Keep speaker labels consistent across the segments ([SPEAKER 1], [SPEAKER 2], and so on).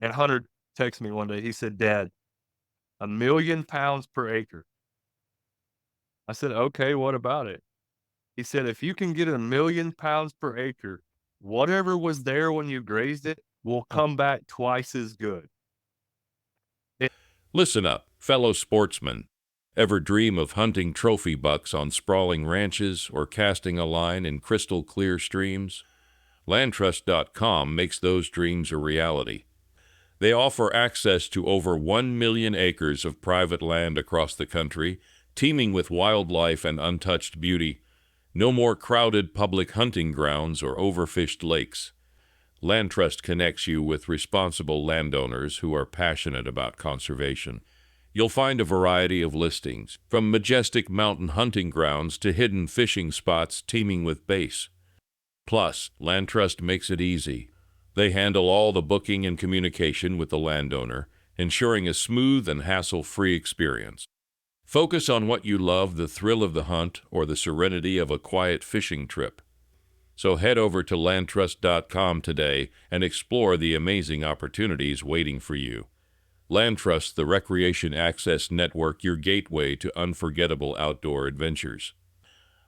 [SPEAKER 1] And Hunter texted me one day. He said, "Dad, 1,000,000 pounds per acre." I said, "Okay, what about it?" He said, "If you can get 1,000,000 pounds per acre, whatever was there when you grazed it will come back twice as good." It,
[SPEAKER 2] Listen up, fellow sportsmen. Ever dream of hunting trophy bucks on sprawling ranches or casting a line in crystal clear streams? LandTrust.com makes those dreams a reality. They offer access to over 1 million acres of private land across the country, teeming with wildlife and untouched beauty. No more crowded public hunting grounds or overfished lakes. LandTrust connects you with responsible landowners who are passionate about conservation. You'll find a variety of listings, from majestic mountain hunting grounds to hidden fishing spots teeming with bass. Plus, LandTrust makes it easy. They handle all the booking and communication with the landowner, ensuring a smooth and hassle-free experience. Focus on what you love, the thrill of the hunt or the serenity of a quiet fishing trip. So head over to landtrust.com today and explore the amazing opportunities waiting for you. LandTrust, the Recreation Access Network, your gateway to unforgettable outdoor adventures.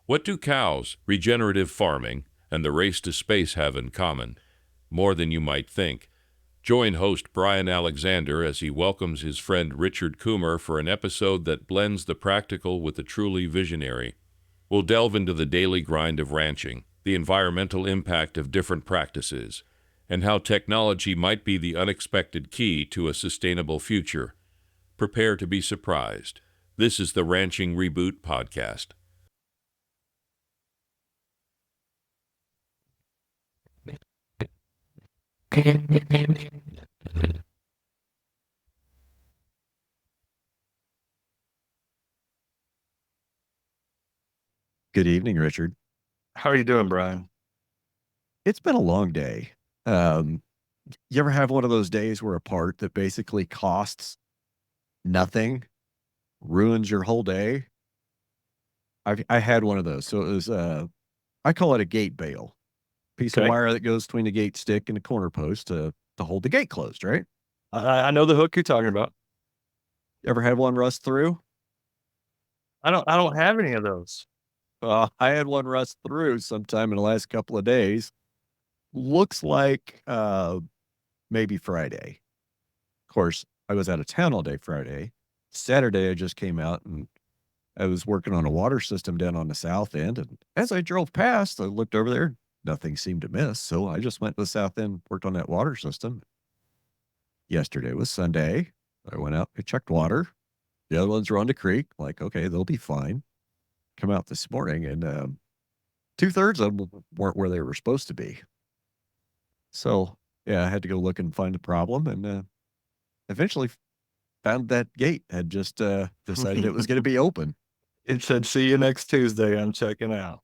[SPEAKER 2] What do cows, regenerative farming, and the race to space have in common? More than you might think. Join host Brian Alexander as he welcomes his friend Richard Coomer for an episode that blends the practical with the truly visionary. We'll delve into the daily grind of ranching, the environmental impact of different practices, and how technology might be the unexpected key to a sustainable future. Prepare to be surprised. This is the Ranching Reboot podcast.
[SPEAKER 3] Good evening, Richard.
[SPEAKER 1] how are you doing, Brian?
[SPEAKER 3] It's been a long day. Um, you ever have one of those days where a part that basically costs nothing ruins your whole day? I had one of those. So it was I call it a gate bail. Piece of
[SPEAKER 1] Okay.
[SPEAKER 3] wire that goes between the gate stick and the corner post to hold the gate closed, right?
[SPEAKER 1] I know the hook you're talking about.
[SPEAKER 3] You ever had one rust through?
[SPEAKER 1] I don't have any of those.
[SPEAKER 3] I had one rust through sometime in the last couple of days. Looks like maybe Friday. Of course, I was out of town all day Friday. Saturday, I just came out and I was working on a water system down on the south end. And as I drove past, I looked over there. Nothing seemed to miss. So I just went to the south end, worked on that water system. Yesterday was Sunday. I went out, I checked water. The other ones were on the creek. Like, okay, they'll be fine. Come out this morning and 2/3 of them weren't where they were supposed to be. So, yeah, I had to go look and find the problem and eventually found that gate had just decided it was going to be open.
[SPEAKER 1] It said, "See you next Tuesday. I'm checking out."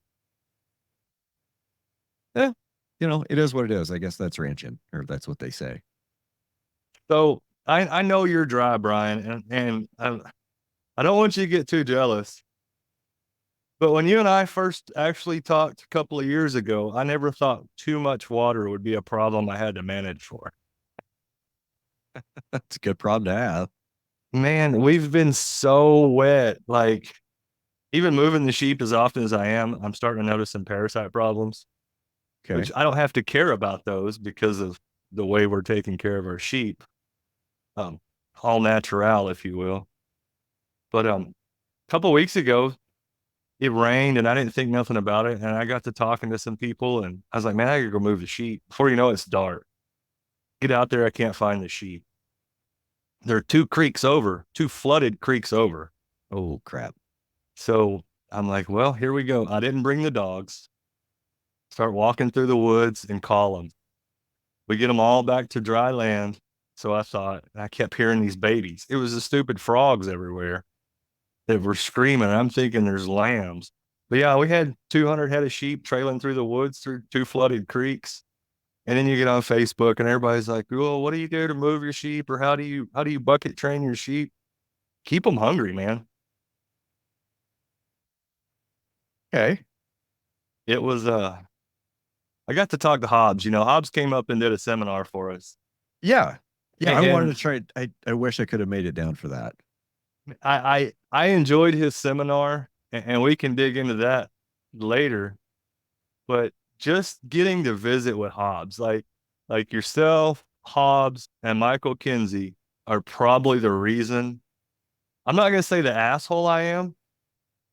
[SPEAKER 3] Yeah, it is what it is. I guess that's ranching, or that's what they say.
[SPEAKER 1] So I know you're dry, Brian, and I don't want you to get too jealous. But when you and I first actually talked a couple of years ago, I never thought too much water would be a problem I had to manage for.
[SPEAKER 3] That's a good problem to have.
[SPEAKER 1] Man, we've been so wet. Like, even moving the sheep as often as I am, I'm starting to notice some parasite problems,
[SPEAKER 3] Okay.
[SPEAKER 1] which I don't have to care about those because of the way we're taking care of our sheep. All natural, if you will. But a couple of weeks ago, it rained and I didn't think nothing about it. And I got to talking to some people and I was like, man, I gotta go move the sheep. Before you know it, it's dark. Get out there, I can't find the sheep. There are two flooded creeks over.
[SPEAKER 3] Oh, crap.
[SPEAKER 1] So I'm like, well, here we go. I didn't bring the dogs. Start walking through the woods and call them. We get them all back to dry land. So I thought, I kept hearing these babies. It was the stupid frogs everywhere that were screaming. I'm thinking there's lambs. But yeah, we had 200 head of sheep trailing through the woods through two flooded creeks. And then you get on Facebook and everybody's like, well, what do you do to move your sheep? Or how do you bucket train your sheep? Keep them hungry, man.
[SPEAKER 3] Okay.
[SPEAKER 1] It was, I got to talk to Hobbs. Hobbs came up and did a seminar for us.
[SPEAKER 3] Yeah. Yeah, I wanted
[SPEAKER 1] And
[SPEAKER 3] to try. I wish I could have made it down for that.
[SPEAKER 1] I enjoyed his seminar, and we can dig into that later. But just getting to visit with Hobbs, like yourself, Hobbs, and Michael Kinsey are probably the reason. I'm not going to say the asshole I am,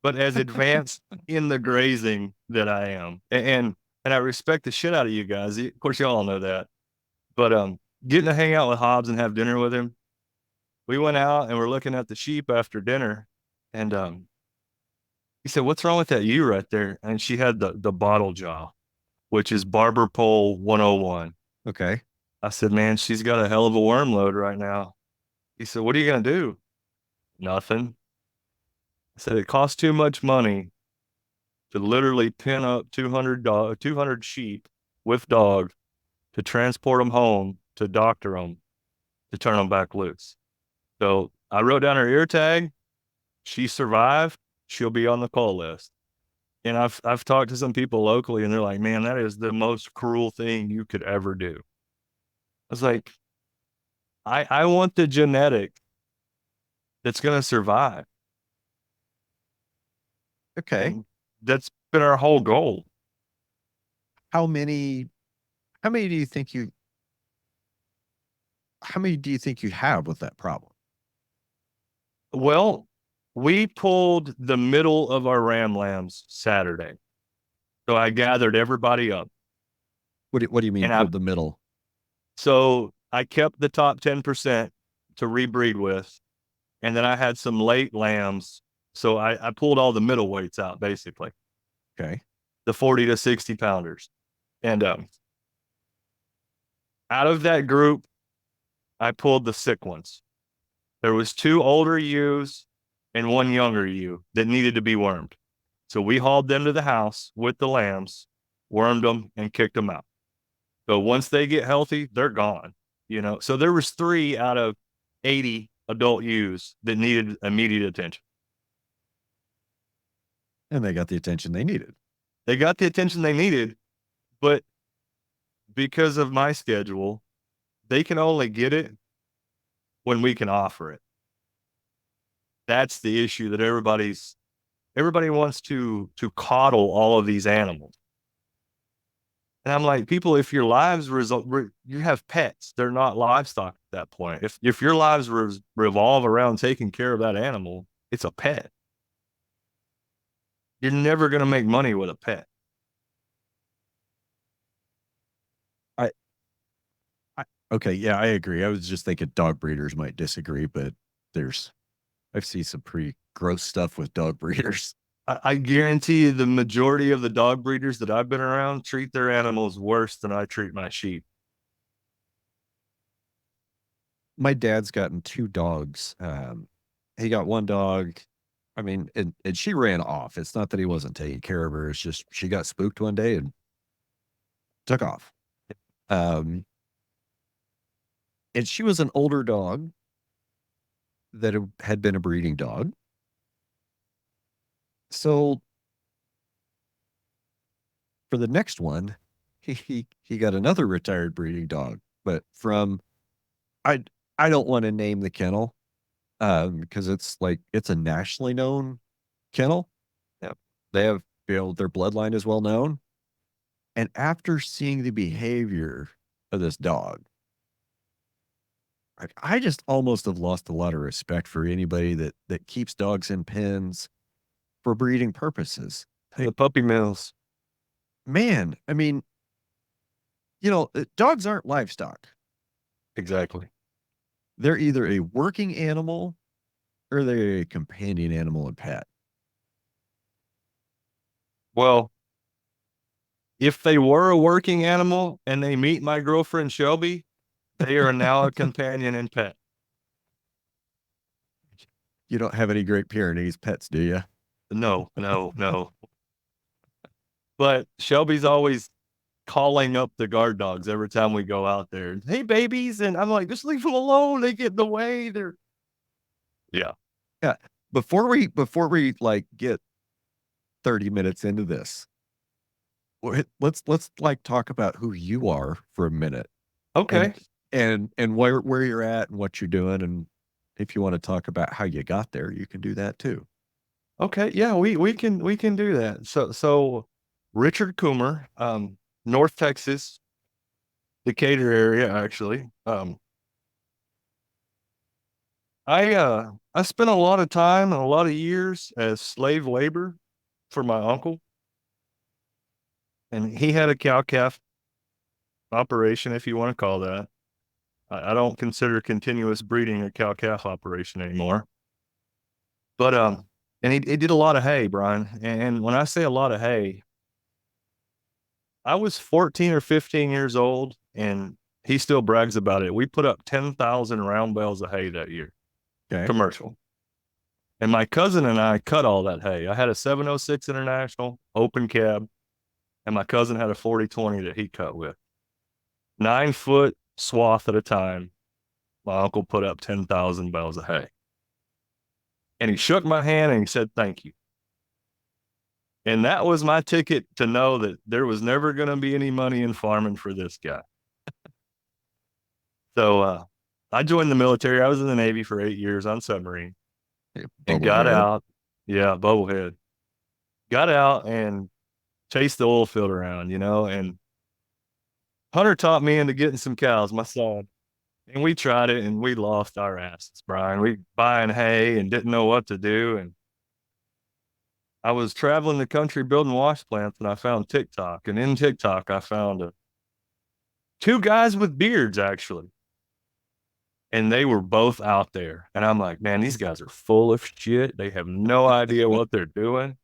[SPEAKER 1] but as advanced in the grazing that I am, and I respect the shit out of you guys. Of course, you all know that. But getting to hang out with Hobbs and have dinner with him, we went out and we're looking at the sheep after dinner, and he said, "What's wrong with that ewe right there?" And she had the bottle jaw, which is barber pole 101.
[SPEAKER 3] Okay.
[SPEAKER 1] I said, "Man, she's got a hell of a worm load right now." He said, "What are you gonna do?" Nothing. I said, "It costs too much money to literally pin up 200 sheep with dog to transport them home, to doctor them, to turn them back loose." So I wrote down her ear tag. She survived. She'll be on the call list. And I've talked to some people locally, and they're like, "Man, that is the most cruel thing you could ever do." I was like, I want the genetic that's going to survive.
[SPEAKER 3] Okay.
[SPEAKER 1] And that's been our whole goal.
[SPEAKER 3] How many? How many do you think you? How many do you think you have with that problem?
[SPEAKER 1] Well, we pulled the middle of our ram lambs Saturday. So I gathered everybody up.
[SPEAKER 3] What do you mean
[SPEAKER 1] And I
[SPEAKER 3] pulled the middle?
[SPEAKER 1] so I kept the top 10% to rebreed with. And then I had some late lambs. So I pulled all the middle weights out, basically,
[SPEAKER 3] Okay.
[SPEAKER 1] the 40 to 60 pounders. And out of that group, I pulled the sick ones. There was 2 older ewes and 1 younger ewe that needed to be wormed. So we hauled them to the house with the lambs, wormed them, and kicked them out. So once they get healthy, they're gone. So there was 3 out of 80 adult ewes that needed immediate attention.
[SPEAKER 3] And they got the attention they needed.
[SPEAKER 1] They got the attention they needed, but because of my schedule, they can only get it when we can offer it. That's the issue that everybody wants to coddle all of these animals. And I'm like, people, if your lives you have pets, they're not livestock at that point. If your lives revolve around taking care of that animal, it's a pet. You're never going to make money with a pet.
[SPEAKER 3] I, okay, yeah, I agree. I was just thinking dog breeders might disagree, but I've seen some pretty gross stuff with dog breeders.
[SPEAKER 1] I guarantee you the majority of the dog breeders that I've been around treat their animals worse than I treat my sheep.
[SPEAKER 3] My dad's gotten 2 dogs. He got 1 dog. I mean, and she ran off. It's not that he wasn't taking care of her. It's just she got spooked one day and took off. And she was an older dog that had been a breeding dog. So for the next one, he got another retired breeding dog, but from I I don't want to name the kennel because it's a nationally known kennel. Yeah, they have their bloodline is well known. And after seeing the behavior of this dog, I just almost have lost a lot of respect for anybody that keeps dogs in pens for breeding purposes.
[SPEAKER 1] The puppy mills.
[SPEAKER 3] Man, I mean, dogs aren't livestock.
[SPEAKER 1] Exactly.
[SPEAKER 3] They're either a working animal or they're a companion animal and pet.
[SPEAKER 1] Well, if they were a working animal and they meet my girlfriend Shelby, they are now a companion and pet.
[SPEAKER 3] You don't have any Great Pyrenees pets, do you?
[SPEAKER 1] No, no, no. But Shelby's always calling up the guard dogs every time we go out there. Hey, babies. And I'm like, just leave them alone. They get in the way. Yeah.
[SPEAKER 3] Yeah. Before we get 30 minutes into this, let's talk about who you are for a minute.
[SPEAKER 1] Okay.
[SPEAKER 3] and where you're at and what you're doing, and if you want to talk about how you got there, you can do that too.
[SPEAKER 1] Okay, yeah, we can do that. So Richard Coomer, North Texas, Decatur area, actually. I spent a lot of time and a lot of years as slave labor for my uncle, and he had a cow calf operation, if you want to call that. I don't consider continuous breeding a cow calf operation anymore. But and he did a lot of hay, Brian. And when I say a lot of hay, I was 14 or 15 years old, and he still brags about it. We put up 10,000 round bales of hay that year,
[SPEAKER 3] Okay.
[SPEAKER 1] commercial. And my cousin and I cut all that hay. I had a 706 International open cab, and my cousin had a 4020 that he cut with. 9-foot swath at a time. My uncle put up 10,000 bales of hay. And he shook my hand and he said, "Thank you." And that was my ticket to know that there was never going to be any money in farming for this guy. So I joined the military. I was in the Navy for 8 years on submarine and got out. Yeah, bubblehead. Got out and chased the oil field around, and Hunter taught me into getting some cows, my son. And we tried it and we lost our asses, Brian. We buying hay and didn't know what to do. And I was traveling the country building wash plants, and I found TikTok. And in TikTok, I found two guys with beards, actually. And they were both out there. And I'm like, man, these guys are full of shit. They have no idea what they're doing.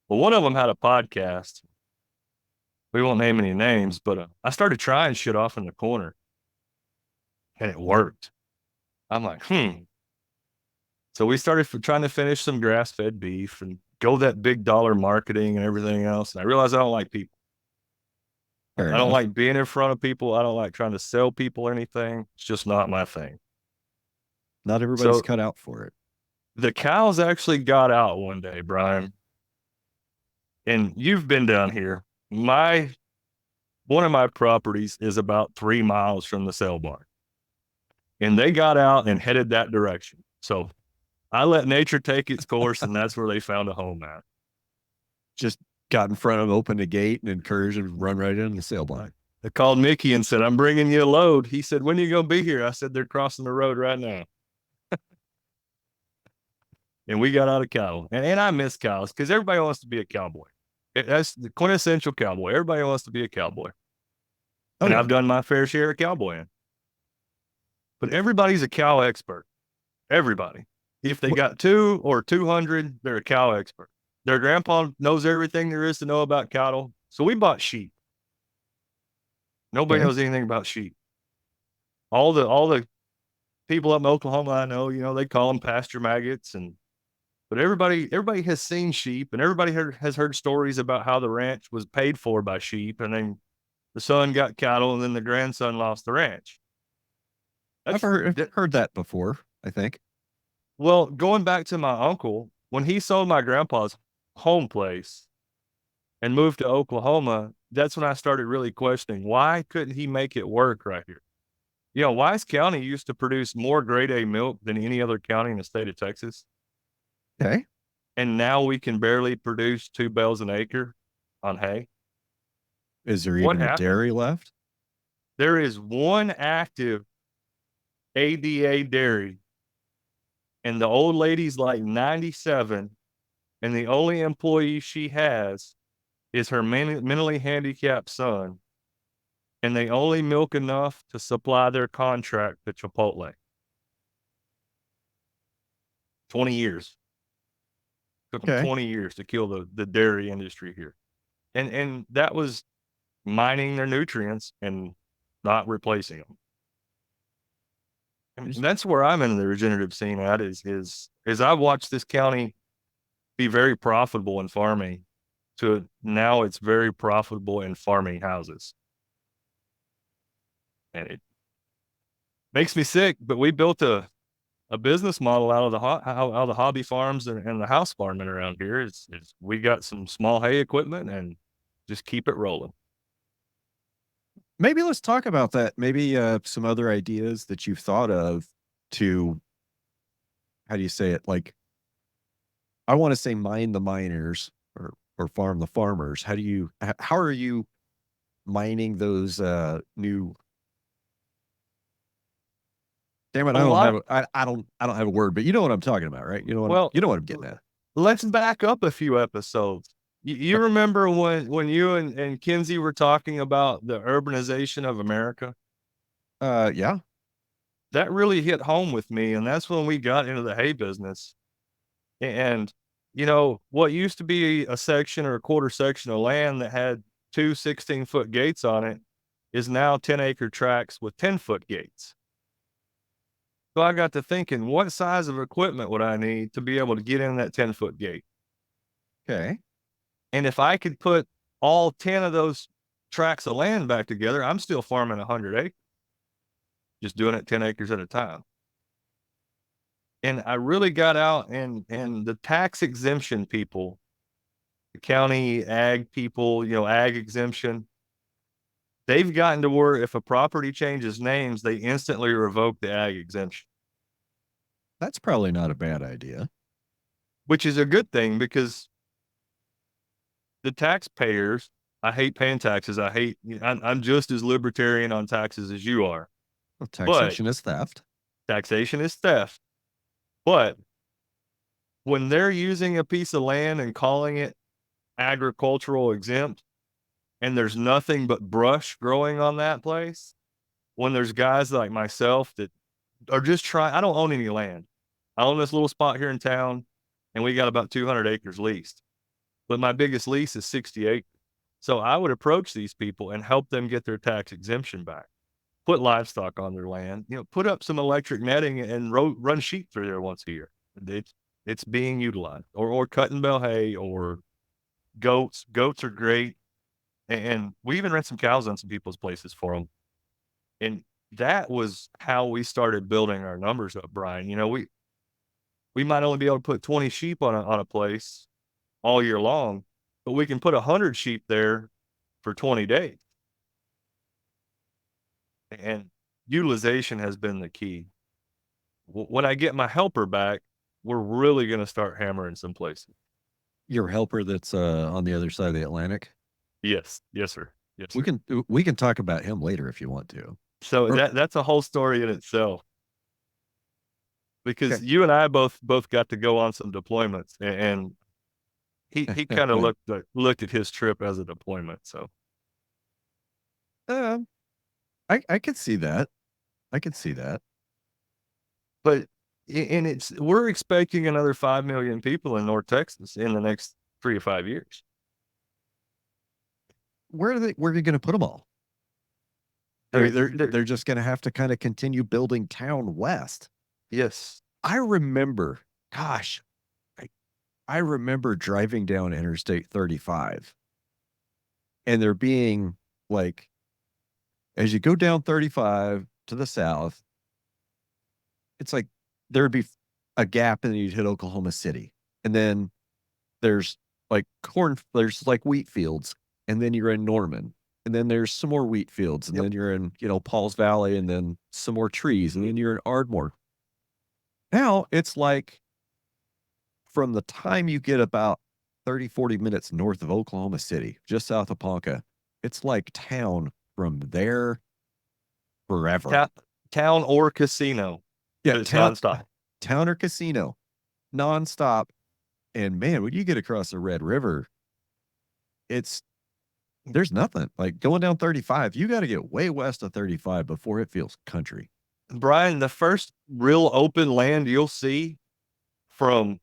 [SPEAKER 1] Well, one of them had a podcast. We won't name any names, but I started trying shit off in the corner, and it worked. I'm like, So we started trying to finish some grass-fed beef and go that big dollar marketing and everything else. And I realized I don't like people.
[SPEAKER 3] Fair
[SPEAKER 1] I don't
[SPEAKER 3] enough.
[SPEAKER 1] like being in front of people. I don't like trying to sell people anything. It's just not my thing.
[SPEAKER 3] Not everybody's
[SPEAKER 1] So
[SPEAKER 3] cut out for it.
[SPEAKER 1] the cows actually got out one day, Brian. And you've been down here. One of my properties is about 3 miles from the sale barn. And they got out and headed that direction. So I let nature take its course, and that's where they found a home at.
[SPEAKER 3] Just got in front of them, opened the gate, and encouraged them to run right in the sale blind.
[SPEAKER 1] They called Mickey and said, "I'm bringing you a load." He said, "When are you going to be here?" I said, "They're crossing the road right now." And we got out of cattle. And I miss cows because everybody wants to be a cowboy. That's the quintessential cowboy. Everybody wants to be a cowboy. And I've done my fair share of cowboying. But everybody's a cow expert. Everybody. If they got 2 or 200, they're a cow expert. Their grandpa knows everything there is to know about cattle. So we bought sheep. Nobody knows anything about sheep. All the people up in Oklahoma I know, they call them pasture maggots, but everybody has seen sheep, and everybody has heard stories about how the ranch was paid for by sheep, and then the son got cattle, and then the grandson lost the ranch.
[SPEAKER 3] I've heard that before, I think.
[SPEAKER 1] Well, going back to my uncle, when he sold my grandpa's home place and moved to Oklahoma, that's when I started really questioning, why couldn't he make it work right here? Wise County used to produce more grade A milk than any other county in the state of Texas.
[SPEAKER 3] Okay.
[SPEAKER 1] And now we can barely produce 2 bales an acre on hay.
[SPEAKER 3] Is there even a dairy left?
[SPEAKER 1] There is one active ADA dairy, and the old lady's like 97, and the only employee she has is her mentally handicapped son, and they only milk enough to supply their contract to Chipotle. 20 years. Took them 20 years to kill the dairy industry here. And that was mining their nutrients and not replacing them. And that's where I'm in the regenerative scene at is I've watched this county be very profitable in farming to now it's very profitable in farming houses. And it makes me sick, but we built a business model out of the hobby farms and the house farming around here. Is we got some small hay equipment and just keep it rolling.
[SPEAKER 3] Maybe let's talk about that. Maybe some other ideas that you've thought of to, how do you say it? Like, I want to say mine the miners or farm the farmers. How are you mining those new, damn it,
[SPEAKER 1] A lot.
[SPEAKER 3] I don't have a word, but you know what I'm talking about, right?
[SPEAKER 1] Well,
[SPEAKER 3] You know what I'm getting at.
[SPEAKER 1] let's back up a few episodes. You remember when you and Kinsey were talking about the urbanization of America?
[SPEAKER 3] Yeah.
[SPEAKER 1] That really hit home with me, and that's when we got into the hay business. And what used to be a section or a quarter section of land that had two 16-foot gates on it is now 10-acre tracts with 10-foot gates. So I got to thinking, what size of equipment would I need to be able to get in that 10-foot gate?
[SPEAKER 3] Okay.
[SPEAKER 1] And if I could put all 10 of those tracts of land back together, I'm still farming 100 acres, just doing it 10 acres at a time. And I really got out, and the tax exemption people, the county ag people, ag exemption, they've gotten to where if a property changes names, they instantly revoke the ag exemption,
[SPEAKER 3] That's probably not a bad idea.
[SPEAKER 1] which is a good thing because the taxpayers, I hate paying taxes. I'm just as libertarian on taxes as you are,
[SPEAKER 3] Well,
[SPEAKER 1] but
[SPEAKER 3] taxation is theft.
[SPEAKER 1] taxation is theft. But when they're using a piece of land and calling it agricultural exempt, and there's nothing but brush growing on that place, when there's guys like myself that are just trying, I don't own any land. I own this little spot here in town, and we got about 200 acres leased. But my biggest lease is 60 acres. So I would approach these people and help them get their tax exemption back. Put livestock on their land, put up some electric netting and run sheep through there once a year. It's being utilized, or cutting bale hay, or goats. Goats are great. And we even rent some cows on some people's places for them. And that was how we started building our numbers up, Brian. We might only be able to put 20 sheep on a place all year long, but we can put 100 sheep there for 20 days. And utilization has been the key. When I get my helper back, we're really going to start hammering some places.
[SPEAKER 3] Your helper that's on the other side of the Atlantic.
[SPEAKER 1] Yes. Yes, sir. Yes, sir.
[SPEAKER 3] We can talk about him later if you want to.
[SPEAKER 1] So that's a whole story in itself. Because
[SPEAKER 3] Okay.
[SPEAKER 1] you and I both got to go on some deployments, and he kind of looked at his trip as a deployment. So
[SPEAKER 3] I could see that. I could see that.
[SPEAKER 1] but we're expecting another 5 million people in North Texas in the next 3 to 5 years.
[SPEAKER 3] Where are you going to put them all? I mean, they're just going to have to kind of continue building town west.
[SPEAKER 1] Yes.
[SPEAKER 3] I remember, gosh, I remember driving down Interstate 35 and there being like, as you go down 35 to the south, it's like there'd be a gap and then you'd hit Oklahoma City. And then there's like there's like wheat fields, and then you're in Norman. And then there's some more wheat fields, and then you're in, Paul's Valley, and then some more trees, and then you're in Ardmore. Now it's like from the time you get about 30, 40 minutes north of Oklahoma City, just south of Ponca, it's like town from there forever.
[SPEAKER 1] Town or casino.
[SPEAKER 3] Yeah,
[SPEAKER 1] it's nonstop.
[SPEAKER 3] Town or casino, nonstop. And man, when you get across the Red River, there's nothing. Like going down 35, you got to get way west of 35 before it feels country.
[SPEAKER 1] Brian, the first real open land you'll see from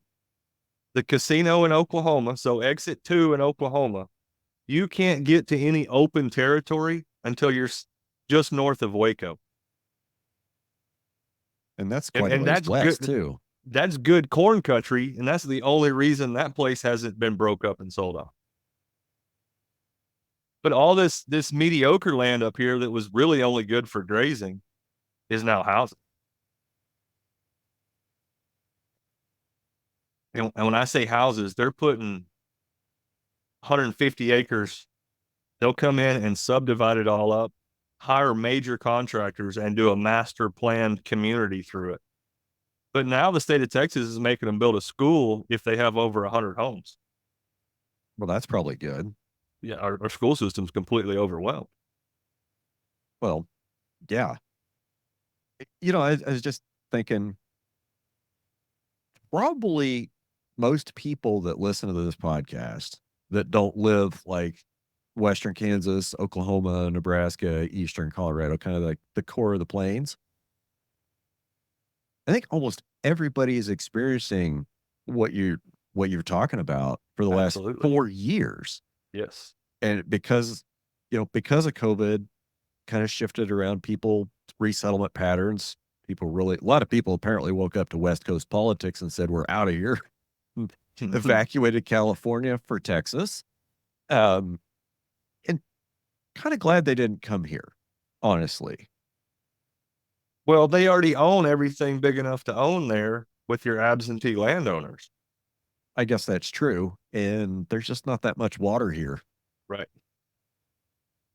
[SPEAKER 1] the casino in Oklahoma, so exit 2 in Oklahoma, you can't get to any open territory until you're just north of Waco.
[SPEAKER 3] And that's quite a ways west too.
[SPEAKER 1] That's good corn country, and that's the only reason that place hasn't been broke up and sold off. But all this mediocre land up here that was really only good for grazing is now housing. And when I say houses, they're putting 150 acres. They'll come in and subdivide it all up hire major contractors and do a master planned community through it. But now the state of Texas is making them build a school if they have over 100 homes.
[SPEAKER 3] Well, that's probably good.
[SPEAKER 1] Yeah, our school system's completely overwhelmed.
[SPEAKER 3] Well, yeah. I was just thinking, probably most people that listen to this podcast that don't live like Western Kansas, Oklahoma, Nebraska, Eastern Colorado, kind of like the core of the plains. I think almost everybody is experiencing what you're talking about for the last
[SPEAKER 1] Absolutely.
[SPEAKER 3] 4 years.
[SPEAKER 1] Yes.
[SPEAKER 3] And because of COVID kind of shifted around people resettlement patterns, a lot of people apparently woke up to West Coast politics and said, we're out of here, evacuated California for Texas. And kind of glad they didn't come here, honestly.
[SPEAKER 1] Well, they already own everything big enough to own there with your absentee landowners.
[SPEAKER 3] I guess that's true. And there's just not that much water here.
[SPEAKER 1] Right.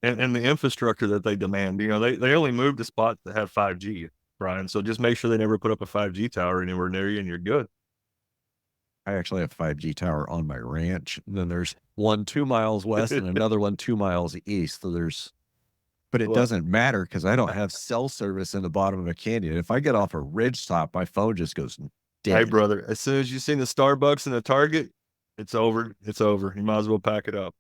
[SPEAKER 1] And the infrastructure that they demand, they only move to spots that have 5G, Brian. So just make sure they never put up a 5G tower anywhere near you and you're good.
[SPEAKER 3] I actually have a 5G tower on my ranch. And then there's one 2 miles west and another one 2 miles east. So but it doesn't matter because I don't have cell service in the bottom of a canyon. If I get off a ridge top, my phone just goes dead.
[SPEAKER 1] Hey, brother, as soon as you see the Starbucks and the Target, it's over. It's over. You might as well pack it up.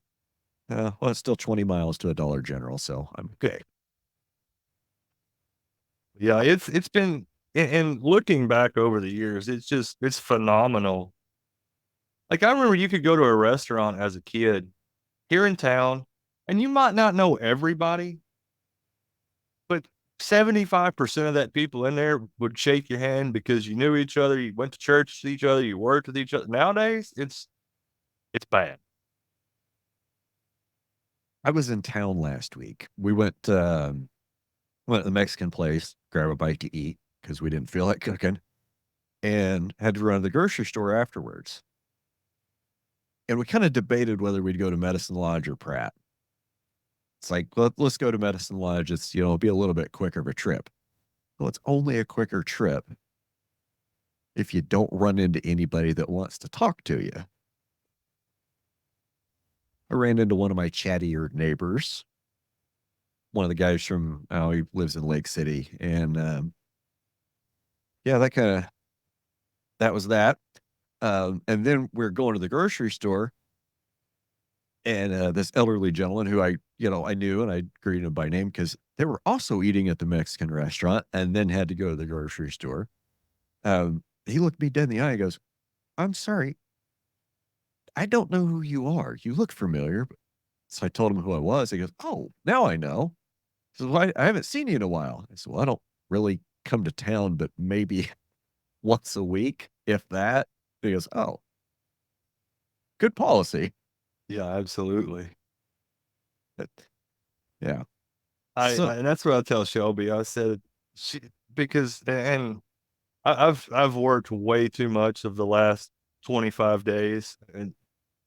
[SPEAKER 3] Well, it's still 20 miles to a Dollar General, so I'm okay.
[SPEAKER 1] Yeah, it's been, and looking back over the years, it's phenomenal. Like, I remember you could go to a restaurant as a kid here in town, and you might not know everybody, but 75% of that people in there would shake your hand because you knew each other, you went to church with each other, you worked with each other. Nowadays, it's bad.
[SPEAKER 3] I was in town last week. We went to the Mexican place, grab a bite to eat because we didn't feel like cooking, and had to run to the grocery store afterwards. And we kind of debated whether we'd go to Medicine Lodge or Pratt. It's like, let's go to Medicine Lodge. It's, it'll be a little bit quicker of a trip. Well, it's only a quicker trip if you don't run into anybody that wants to talk to you. I ran into one of my chattier neighbors, one of the guys from, he lives in Lake City. And yeah, that was that. And then we're going to the grocery store. And this elderly gentleman who I knew, and I greeted him by name because they were also eating at the Mexican restaurant and then had to go to the grocery store. He looked me dead in the eye and goes, I'm sorry, I don't know who you are. You look familiar. So I told him who I was. He goes, oh, now I know. He says, well, I haven't seen you in a while. I said, well, I don't really come to town, but maybe once a week, if that. He goes, oh, good policy.
[SPEAKER 1] Yeah, absolutely.
[SPEAKER 3] Yeah.
[SPEAKER 1] And that's what I tell Shelby. I said, I've worked way too much of the last 25 days, and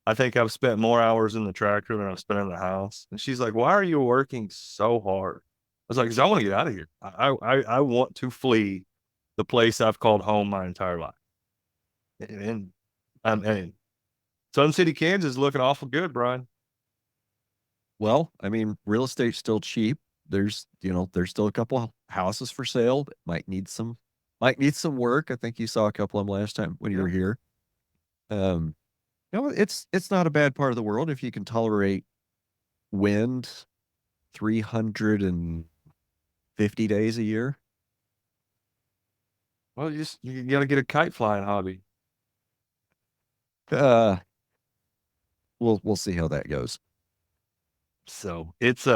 [SPEAKER 1] I think I've spent more hours in the tractor than I've spent in the house. And she's like, why are you working so hard? I was like, because I want to get out of here. I want to flee the place I've called home my entire life. And Sun City, Kansas is looking awful good, Brian.
[SPEAKER 3] Well, I mean, real estate's still cheap. There's still a couple of houses for sale that might need some work. I think you saw a couple of them last time when you were here. It's not a bad part of the world if you can tolerate wind 350 days a year.
[SPEAKER 1] Well, you got to get a kite flying hobby.
[SPEAKER 3] We'll see how that goes.
[SPEAKER 1] So it's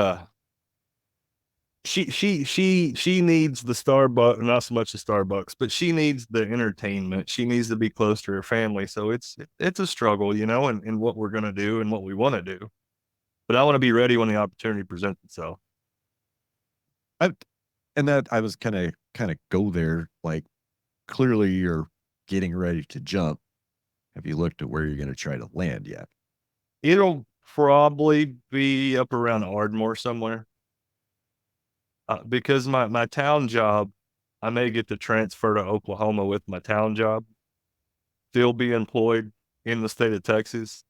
[SPEAKER 1] she needs the Starbucks, not so much the Starbucks, but she needs the entertainment. She needs to be close to her family. So it's a struggle, and what we're gonna do and what we want to do. But I want to be ready when the opportunity presents itself.
[SPEAKER 3] I was kind of go there, like, clearly you're getting ready to jump. Have you looked at where you're going to try to land yet?
[SPEAKER 1] It'll probably be up around Ardmore somewhere. because my town job, I may get to transfer to Oklahoma with my town job, still be employed in the state of Texas,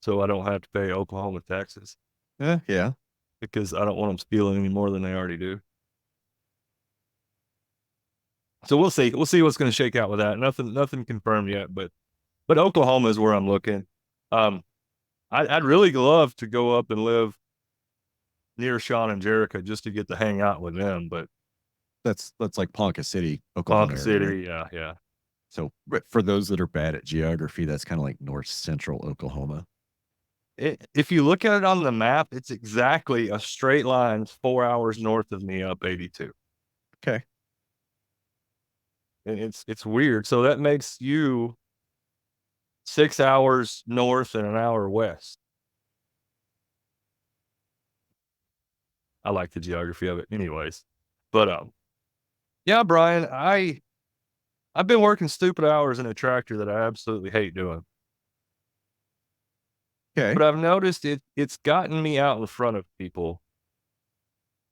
[SPEAKER 1] so I don't have to pay Oklahoma taxes
[SPEAKER 3] Yeah.
[SPEAKER 1] because I don't want them stealing any more than they already do. So we'll see. We'll see what's going to shake out with that. Nothing confirmed yet, but Oklahoma is where I'm looking. I'd really love to go up and live near Sean and Jerica just to get to hang out with them. But
[SPEAKER 3] That's like Ponca City, Oklahoma
[SPEAKER 1] Ponca
[SPEAKER 3] area,
[SPEAKER 1] City,
[SPEAKER 3] right?
[SPEAKER 1] yeah.
[SPEAKER 3] So for those that are bad at geography, that's kind of like north central Oklahoma.
[SPEAKER 1] If you look at it on the map, it's exactly a straight line 4 hours north of me up 82.
[SPEAKER 3] Okay.
[SPEAKER 1] And it's weird. So that makes you 6 hours north and an hour west. I like the geography of it anyways. But yeah, Brian, I've been working stupid hours in a tractor that I absolutely hate doing.
[SPEAKER 3] Okay.
[SPEAKER 1] But I've noticed it's gotten me out in front of people.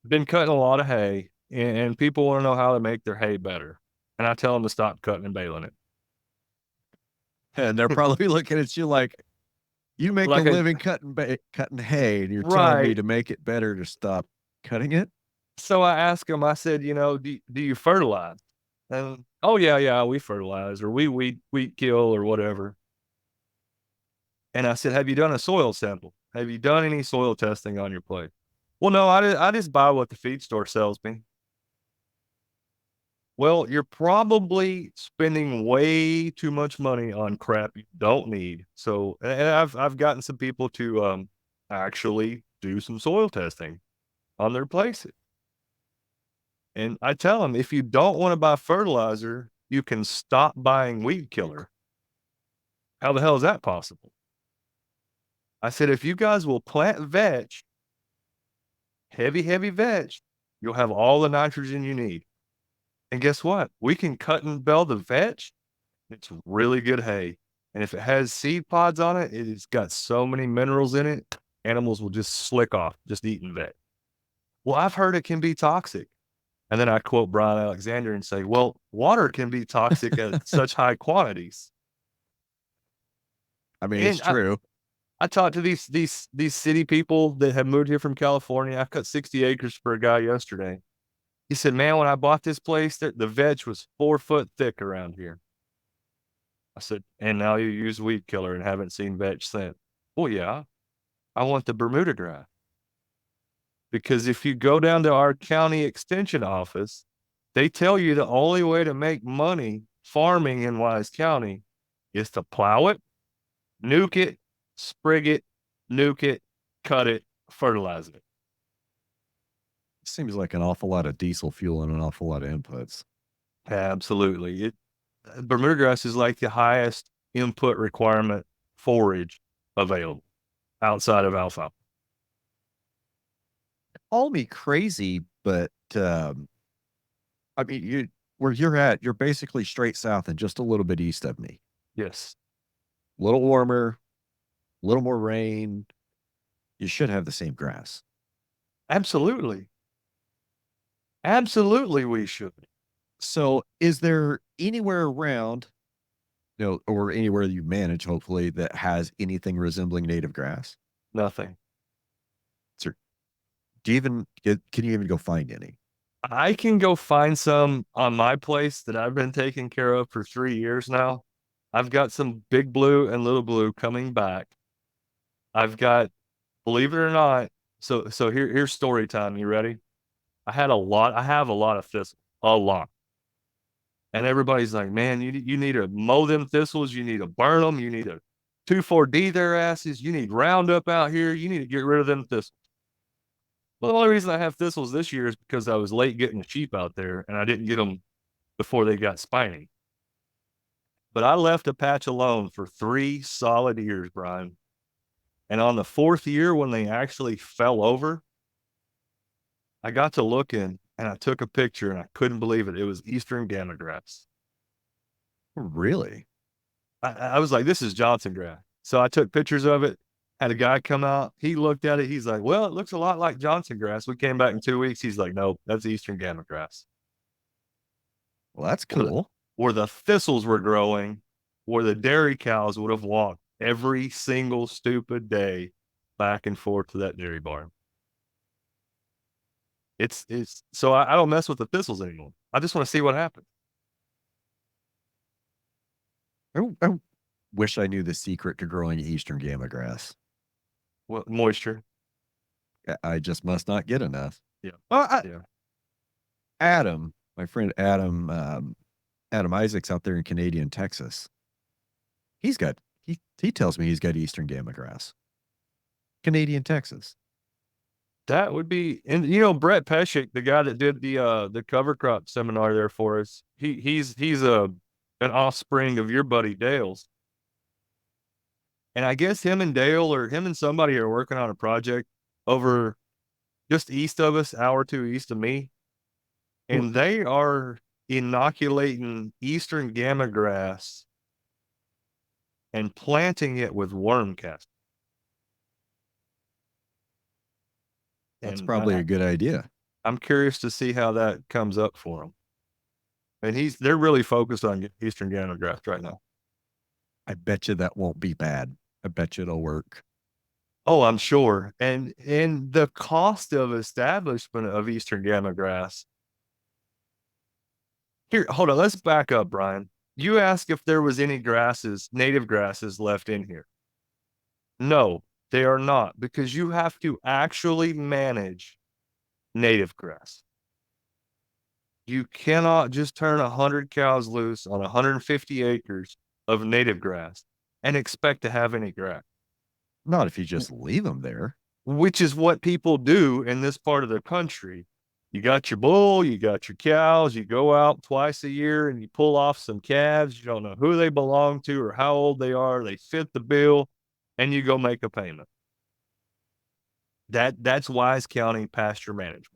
[SPEAKER 1] Been cutting a lot of hay, and people want to know how to make their hay better. And I tell them to stop cutting and baling it.
[SPEAKER 3] And they're probably looking at you like, you make
[SPEAKER 1] Like
[SPEAKER 3] a living cutting hay, and you're telling me
[SPEAKER 1] right.
[SPEAKER 3] to make it better to stop cutting it?
[SPEAKER 1] So I asked them, I said, do you fertilize? And oh yeah, we fertilize or we wheat kill or whatever. And I said, have you done a soil sample? Have you done any soil testing on your plate? Well, no, I just buy what the feed store sells me. Well, you're probably spending way too much money on crap you don't need. So, and I've gotten some people to actually do some soil testing on their places. And I tell them, if you don't want to buy fertilizer, you can stop buying weed killer. How the hell is that possible? I said, if you guys will plant veg, heavy veg, you'll have all the nitrogen you need. And guess what? We can cut and bale the veg. It's really good hay. And if it has seed pods on it, it's got so many minerals in it, animals will just slick off just eating veg. Well, I've heard it can be toxic. And then I quote Brian Alexander and say, well, water can be toxic at such high quantities.
[SPEAKER 3] I mean, it's
[SPEAKER 1] And
[SPEAKER 3] true.
[SPEAKER 1] I talked to these city people that have moved here from California. I cut 60 acres for a guy yesterday. He said, man, when I bought this place, the veg was 4 foot thick around here. I said, and now you use weed killer and haven't seen veg since. Well, yeah, I want the Bermuda grass. Because if you go down to our county extension office, they tell you the only way to make money farming in Wise County is to plow it, nuke it, sprig it, nuke it, cut it, fertilize it.
[SPEAKER 3] Seems like an awful lot of diesel fuel and an awful lot of inputs.
[SPEAKER 1] Absolutely. Bermuda grass is like the highest input requirement forage available outside of alfalfa.
[SPEAKER 3] Call me crazy, but I mean, where you're at, you're basically straight south and just a little bit east of me.
[SPEAKER 1] Yes.
[SPEAKER 3] A little warmer, a little more rain. You should have the same grass.
[SPEAKER 1] Absolutely. Absolutely, we should.
[SPEAKER 3] So, is there anywhere around, or anywhere you manage, hopefully, that has anything resembling native grass?
[SPEAKER 1] Nothing.
[SPEAKER 3] So, can you even go find any?
[SPEAKER 1] I can go find some on my place that I've been taking care of for 3 years now. I've got some big blue and little blue coming back. I've got, believe it or not, so here's story time. You ready? I have a lot of thistle, a lot. And everybody's like, man, you need to mow them thistles. You need to burn them. You need to 2,4-D their asses. You need Roundup out here. You need to get rid of them thistles. Well, the only reason I have thistles this year is because I was late getting the sheep out there and I didn't get them before they got spiny. But I left a patch alone for 3 solid years, Brian. And on the 4th year, when they actually fell over, I got to looking and I took a picture and I couldn't believe it. It was Eastern gamma grass.
[SPEAKER 3] Really?
[SPEAKER 1] I was like, this is Johnson grass. So I took pictures of it Had a guy come out. He looked at it. He's like, well, it looks a lot like Johnson grass. We came back in 2 weeks. He's like, no, that's Eastern gamma grass.
[SPEAKER 3] Well, that's
[SPEAKER 1] Where the,
[SPEAKER 3] cool.
[SPEAKER 1] where the thistles were growing, where the dairy cows would have walked every single stupid day back and forth to that dairy barn. It's so I don't mess with the thistles anymore. I just want to see what happens.
[SPEAKER 3] I wish I knew the secret to growing Eastern gamma grass.
[SPEAKER 1] What moisture?
[SPEAKER 3] I just must not get enough.
[SPEAKER 1] Yeah.
[SPEAKER 3] Well,
[SPEAKER 1] Yeah.
[SPEAKER 3] Adam, my friend Adam, Adam Isaacs out there in Canadian Texas. He tells me he's got Eastern gamma grass. Canadian Texas.
[SPEAKER 1] That would be, and you know, Brett Pescick, the guy that did the cover crop seminar there for us, he's an offspring of your buddy Dale's. And I guess him and Dale or him and somebody are working on a project over just east of us, hour or two east of me. And they are inoculating Eastern gamma grass and planting it with worm cast.
[SPEAKER 3] That's
[SPEAKER 1] And
[SPEAKER 3] probably a good idea.
[SPEAKER 1] I'm curious to see how that comes up for them. And they're really focused on Eastern gamma grass right now.
[SPEAKER 3] I bet you that won't be bad. I bet you it'll work.
[SPEAKER 1] Oh, I'm sure. And the cost of establishment of Eastern gamma grass. Here, hold on. Let's back up, Brian. You asked if there was any grasses, native grasses left in here. No, they are not, because you have to actually manage native grass. You cannot just turn 100 cows loose on 150 acres of native grass and expect to have any grass.
[SPEAKER 3] Not if you just leave them there.
[SPEAKER 1] Which is what people do in this part of the country. You got your bull, you got your cows, you go out twice a year and you pull off some calves. You don't know who they belong to or how old they are. They fit the bill and you go make a payment. That's Wise County pasture management.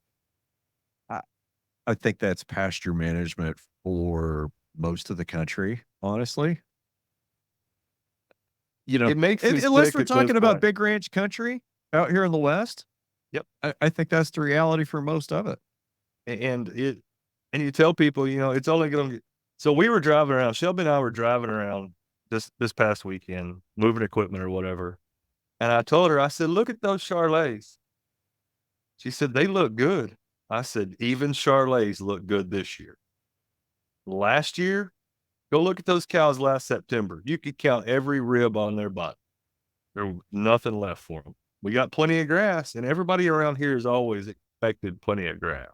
[SPEAKER 3] I think that's pasture management for most of the country, honestly. You know,
[SPEAKER 1] It makes me
[SPEAKER 3] unless
[SPEAKER 1] sick
[SPEAKER 3] we're
[SPEAKER 1] at this
[SPEAKER 3] talking about
[SPEAKER 1] point.
[SPEAKER 3] big ranch country out here in the West.
[SPEAKER 1] Yep.
[SPEAKER 3] I think that's the reality for most of it.
[SPEAKER 1] And you tell people, you know, it's only going to. So we were driving around. Shelby and I were driving around this past weekend, moving equipment or whatever. And I told her, I said, look at those Charolais. She said, they look good. I said, even Charolais look good this year. Last year, go look at those cows last September. You could count every rib on their butt. There was nothing left for them. We got plenty of grass, and everybody around here has always expected plenty of grass.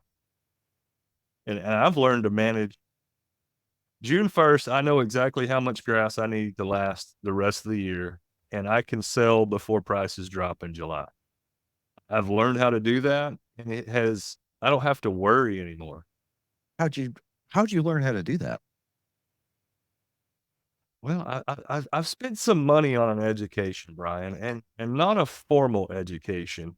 [SPEAKER 1] And I've learned to manage. June 1st, I know exactly how much grass I need to last the rest of the year, and I can sell before prices drop in July. I've learned how to do that, and I don't have to worry anymore.
[SPEAKER 3] How'd you learn how to do that?
[SPEAKER 1] Well, I've spent some money on an education, Brian, and not a formal education.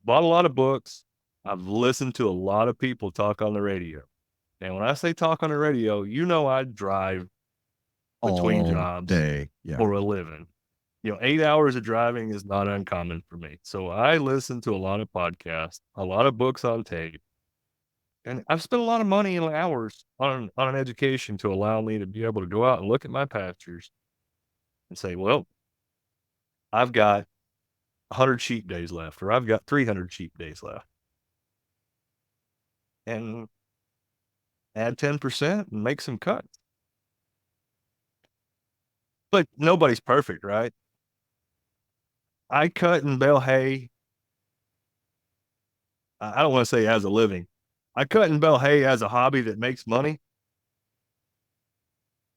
[SPEAKER 1] Bought a lot of books. I've listened to a lot of people talk on the radio. And when I say talk on the radio, you know, I drive between
[SPEAKER 3] All
[SPEAKER 1] jobs
[SPEAKER 3] day. Yeah.
[SPEAKER 1] for a living. You know, 8 hours of driving is not uncommon for me. So I listen to a lot of podcasts, a lot of books on tape. And I've spent a lot of money and hours on an education to allow me to be able to go out and look at my pastures and say, well, I've got 100 sheep days left, or I've got 300 sheep days left. And add 10% and make some cuts. But nobody's perfect, right? I cut and bale hay. I don't want to say as a living. I cut and bale hay as a hobby that makes money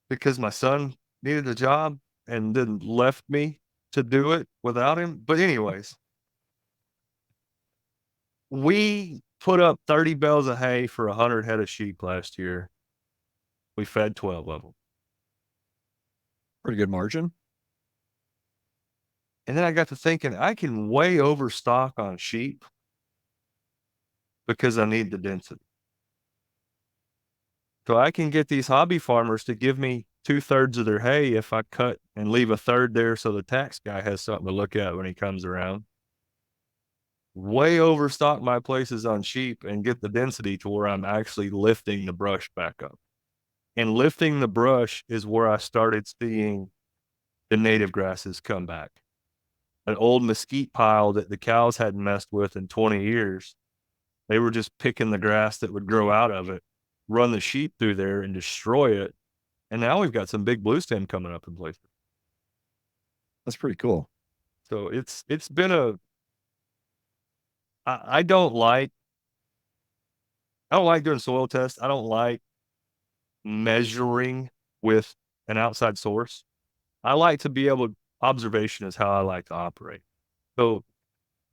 [SPEAKER 1] because my son needed a job and then left me to do it without him. But anyways, we put up 30 bales of hay for 100 head of sheep last year. We fed 12 of them.
[SPEAKER 3] Pretty good margin.
[SPEAKER 1] And then I got to thinking, I can way overstock on sheep because I need the density. So I can get these hobby farmers to give me 2/3 of their hay if I cut and leave a third there so the tax guy has something to look at when he comes around. Way overstock my places on sheep and get the density to where I'm actually lifting the brush back up. And lifting the brush is where I started seeing the native grasses come back. An old mesquite pile that the cows hadn't messed with in 20 years. They were just picking the grass that would grow out of it, run the sheep through there and destroy it. And now we've got some big blue stem coming up in places.
[SPEAKER 3] That's pretty cool.
[SPEAKER 1] So it's been I don't like doing soil tests. I don't like measuring with an outside source. I like to be able, observation is how I like to operate. So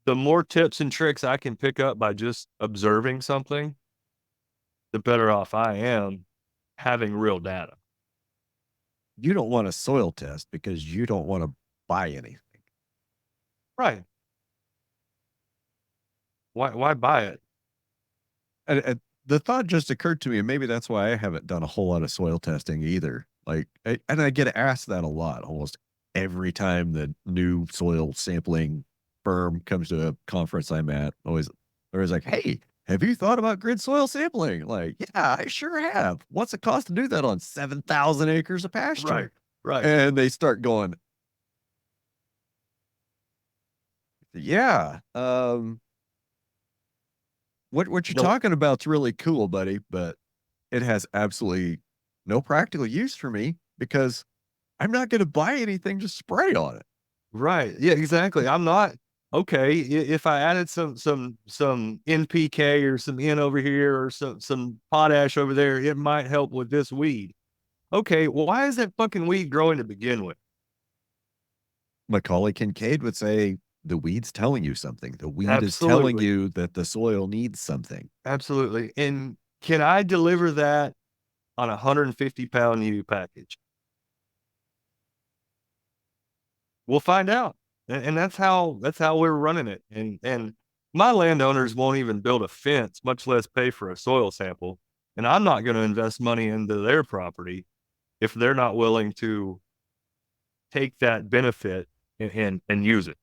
[SPEAKER 1] the more tips and tricks I can pick up by just observing something, the better off I am having real data.
[SPEAKER 3] You don't want a soil test because you don't want to buy anything.
[SPEAKER 1] Right. Why buy it?
[SPEAKER 3] And the thought just occurred to me, and maybe that's why I haven't done a whole lot of soil testing either. Like, and I get asked that a lot, almost every time the new soil sampling firm comes to a conference I'm at. Always, they're always like, "Hey, have you thought about grid soil sampling?" Like, yeah, I sure have. What's it cost to do that on 7,000 acres of pasture?
[SPEAKER 1] Right.
[SPEAKER 3] And they start going, yeah, what you're talking about's really cool, buddy, but it has absolutely no practical use for me because I'm not going to buy anything to spray on it.
[SPEAKER 1] Right. Yeah, exactly. I'm not okay. If I added some NPK or some N over here or some potash over there, it might help with this weed. Okay, well, why is that fucking weed growing to begin with?
[SPEAKER 3] Macaulay Kincaid would say the weed's telling you something. The weed is telling
[SPEAKER 1] Absolutely.
[SPEAKER 3] you that the soil needs something.
[SPEAKER 1] Absolutely. And can I deliver that on a 150-pound U package? We'll find out. And that's how we're running it. And my landowners won't even build a fence, much less pay for a soil sample. And I'm not going to invest money into their property if they're not willing to take that benefit and use it.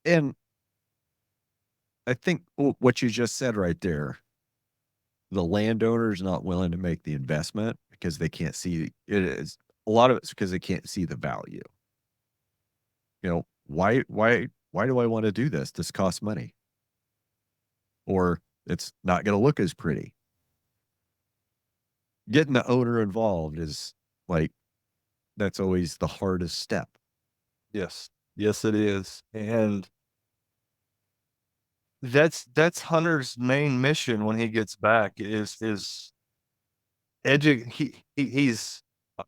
[SPEAKER 3] And I think what you just said right there, the landowner's not willing to make the investment because they can't see it. Is a lot of it's because they can't see the value. You know, why do I want to do this? This costs money. Or it's not going to look as pretty. Getting the owner involved is like, that's always the hardest step.
[SPEAKER 1] Yes. Yes, it is. And that's Hunter's main mission when he gets back is he's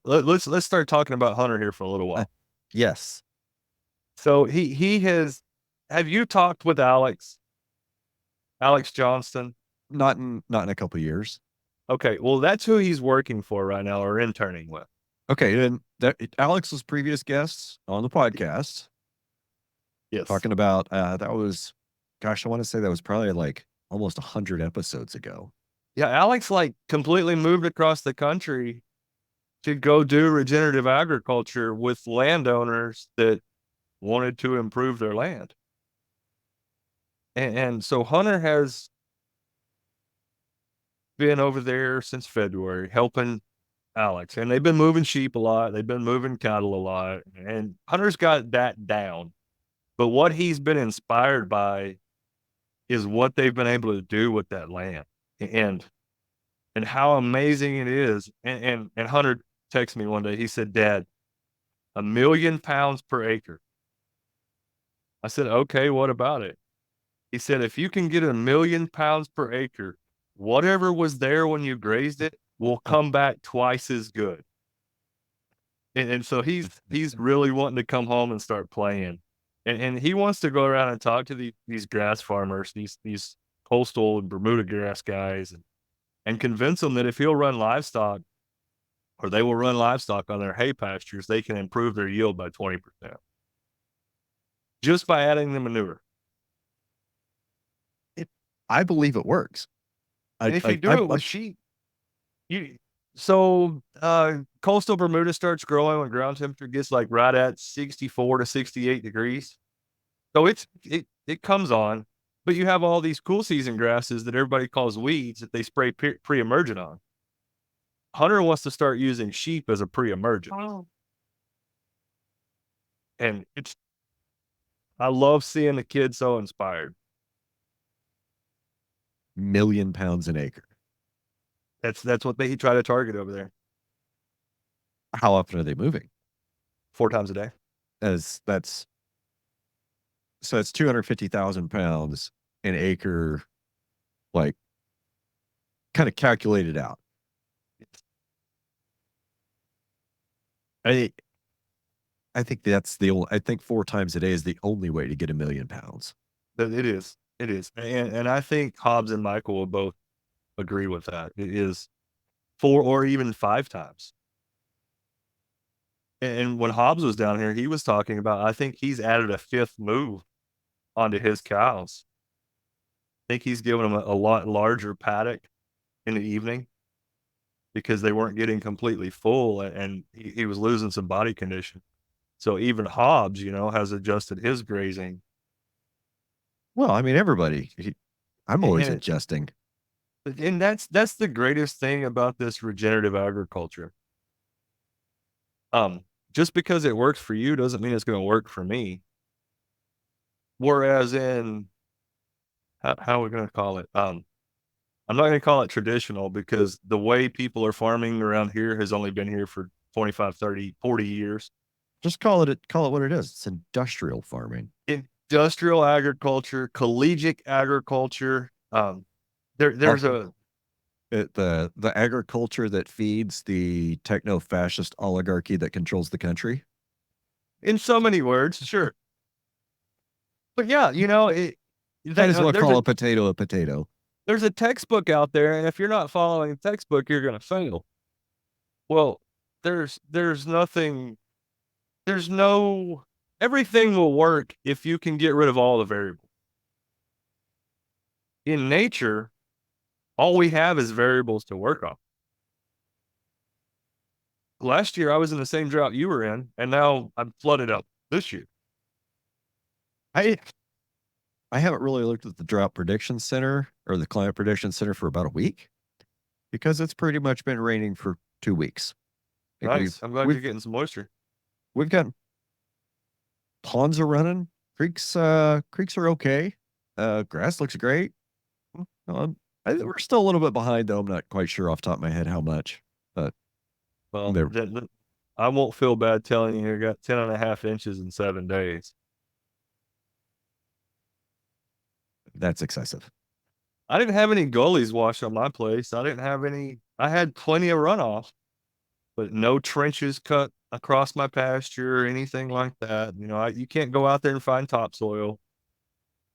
[SPEAKER 1] let's start talking about Hunter here for a little while.
[SPEAKER 3] Yes.
[SPEAKER 1] So he has, have you talked with Alex Johnston?
[SPEAKER 3] Not in a couple of years.
[SPEAKER 1] Okay, well, that's who he's working for right now or interning with.
[SPEAKER 3] Okay, and that Alex was previous guests on the podcast.
[SPEAKER 1] Yes.
[SPEAKER 3] Talking about that was, gosh, I want to say that was probably like almost 100 episodes ago.
[SPEAKER 1] Yeah, Alex like completely moved across the country to go do regenerative agriculture with landowners that wanted to improve their land. And so Hunter has been over there since February helping Alex, and they've been moving sheep a lot. They've been moving cattle a lot, and Hunter's got that down. But what he's been inspired by is what they've been able to do with that land and how amazing it is. And Hunter texted me one day. He said, "Dad, 1,000,000 pounds per acre." I said, "Okay, what about it?" He said, "If you can get 1,000,000 pounds per acre, whatever was there when you grazed it will come back twice as good." And so he's really wanting to come home and start playing. And he wants to go around and talk to these grass farmers, these coastal and Bermuda grass guys, and convince them that if he'll run livestock, or they will run livestock on their hay pastures, they can improve their yield by 20% just by adding the manure.
[SPEAKER 3] I believe it works.
[SPEAKER 1] And if you do it with sheep, So coastal Bermuda starts growing when ground temperature gets like right at 64 to 68 degrees. So it comes on, but you have all these cool season grasses that everybody calls weeds that they spray pre-emergent on. Hunter wants to start using sheep as a pre-emergent. Oh. And I love seeing the kids so inspired.
[SPEAKER 3] Million pounds an acre.
[SPEAKER 1] That's what they try to target over there.
[SPEAKER 3] How often are they moving?
[SPEAKER 1] 4 times a day.
[SPEAKER 3] That's 250,000 pounds an acre, like kind of calculated out. I think that's I think 4 times a day is the only way to get 1,000,000 pounds.
[SPEAKER 1] It is. It is. And I think Hobbs and Michael will both agree with that. It is 4 or even 5 times. And when Hobbs was down here, he was talking about, I think he's added a 5th move onto his cows. I think he's given them a lot larger paddock in the evening because they weren't getting completely full, and he was losing some body condition. So even Hobbs, has adjusted his grazing.
[SPEAKER 3] Well, I mean, everybody. I'm always adjusting.
[SPEAKER 1] And that's the greatest thing about this regenerative agriculture. Just because it works for you doesn't mean it's going to work for me. Whereas how are we going to call it? I'm not going to call it traditional because the way people are farming around here has only been here for 25, 30, 40 years.
[SPEAKER 3] Just call it what it is. It's industrial farming.
[SPEAKER 1] Industrial agriculture, collegiate agriculture. There's
[SPEAKER 3] the agriculture that feeds the techno-fascist oligarchy that controls the country.
[SPEAKER 1] In so many words, sure. But yeah,
[SPEAKER 3] might as well call a potato a potato.
[SPEAKER 1] There's a textbook out there, and if you're not following the textbook, you're going to fail. Well, there's nothing. Everything will work if you can get rid of all the variables. In nature, all we have is variables to work on. Last year, I was in the same drought you were in, and now I'm flooded up this year.
[SPEAKER 3] I haven't really looked at the Drought Prediction Center or the Climate Prediction Center for about a week because it's pretty much been raining for 2 weeks.
[SPEAKER 1] Nice. I'm glad you're getting some moisture.
[SPEAKER 3] We've got ponds are running. Creeks are okay. Grass looks great. I think we're still a little bit behind, though. I'm not quite sure off the top of my head how much. But
[SPEAKER 1] I won't feel bad telling you got 10.5 inches in 7 days.
[SPEAKER 3] That's excessive.
[SPEAKER 1] I didn't have any gullies washed on my place. I had plenty of runoff, but no trenches cut across my pasture or anything like that. You can't go out there and find topsoil.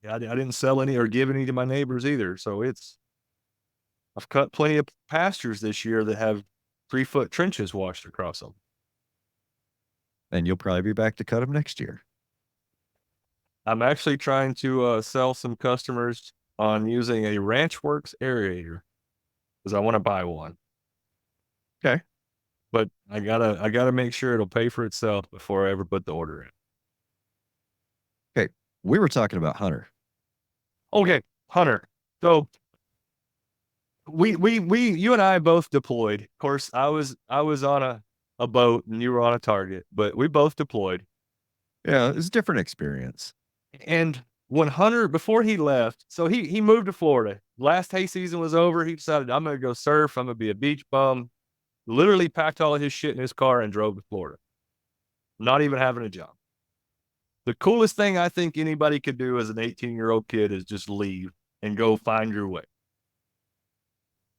[SPEAKER 1] I didn't sell any or give any to my neighbors either. So I've cut plenty of pastures this year that have 3-foot trenches washed across them.
[SPEAKER 3] And you'll probably be back to cut them next year.
[SPEAKER 1] I'm actually trying to sell some customers on using a RanchWorks aerator because I want to buy one.
[SPEAKER 3] Okay.
[SPEAKER 1] But I gotta make sure it'll pay for itself before I ever put the order in.
[SPEAKER 3] Okay. We were talking about Hunter.
[SPEAKER 1] Okay, Hunter. So you and I both deployed. Of course, I was on a boat and you were on a target, but we both deployed.
[SPEAKER 3] Yeah, it's a different experience.
[SPEAKER 1] And when Hunter, before he left, so he moved to Florida. Last hay season was over. He decided, I'm going to go surf. I'm going to be a beach bum. Literally packed all of his shit in his car and drove to Florida. Not even having a job. The coolest thing I think anybody could do as an 18-year-old kid is just leave and go find your way.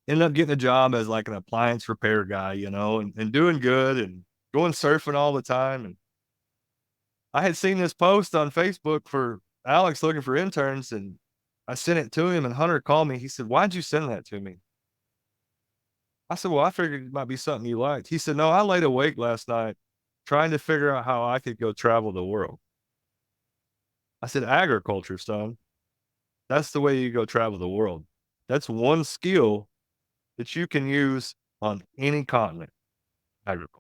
[SPEAKER 1] Ended up getting a job as like an appliance repair guy, and doing good and going surfing all the time. And I had seen this post on Facebook for Alex looking for interns, and I sent it to him, and Hunter called me. He said, "Why'd you send that to me?" I said, "Well, I figured it might be something you liked." He said, "No, I laid awake last night trying to figure out how I could go travel the world." I said, "Agriculture, son. That's the way you go travel the world. That's one skill that you can use on any continent, agriculture.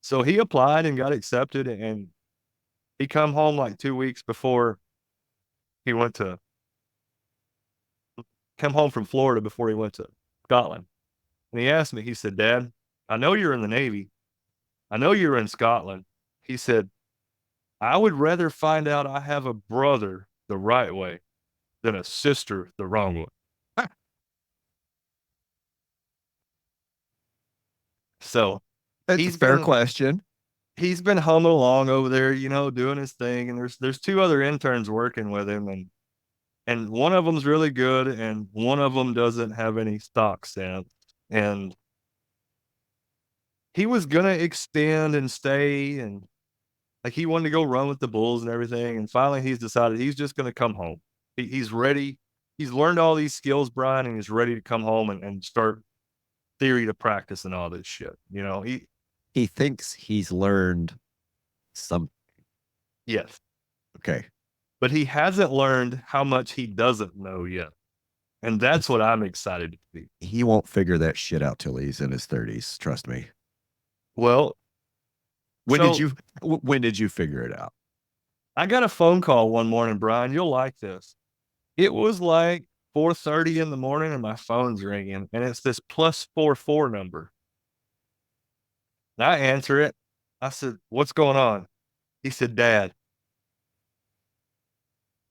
[SPEAKER 1] So he applied and got accepted, and he come home like 2 weeks before he went to come home from Florida before he went to Scotland. And he asked me, he said, Dad, I know you're in the Navy. I know you're in Scotland. He said, I would rather find out I have a brother the right way than a sister the wrong way. So
[SPEAKER 3] That's a
[SPEAKER 1] he's
[SPEAKER 3] fair
[SPEAKER 1] been
[SPEAKER 3] question.
[SPEAKER 1] he's been humming along over there, you know, doing his thing. And there's two other interns working with him, and one of them's really good, and one of them doesn't have any stock sense. And he was gonna extend and stay, and like he wanted to go run with the bulls and everything. And finally, he's decided he's just gonna come home. He's ready. He's learned all these skills, Brian, and he's ready to come home and start theory to practice and all this shit. You know,
[SPEAKER 3] He thinks he's learned some.
[SPEAKER 1] yes,
[SPEAKER 3] Okay.
[SPEAKER 1] but he hasn't learned how much he doesn't know yet. And that's what I'm excited to see.
[SPEAKER 3] He won't figure that shit out till he's in his 30s. Trust me.
[SPEAKER 1] Well,
[SPEAKER 3] When
[SPEAKER 1] so
[SPEAKER 3] did you figure it out?
[SPEAKER 1] I got a phone call one morning, Brian. You'll like this. It was like 4:30 in the morning, and my phone's ringing, and it's this +44 number. And I answer it. I said, "What's going on?" He said, "Dad,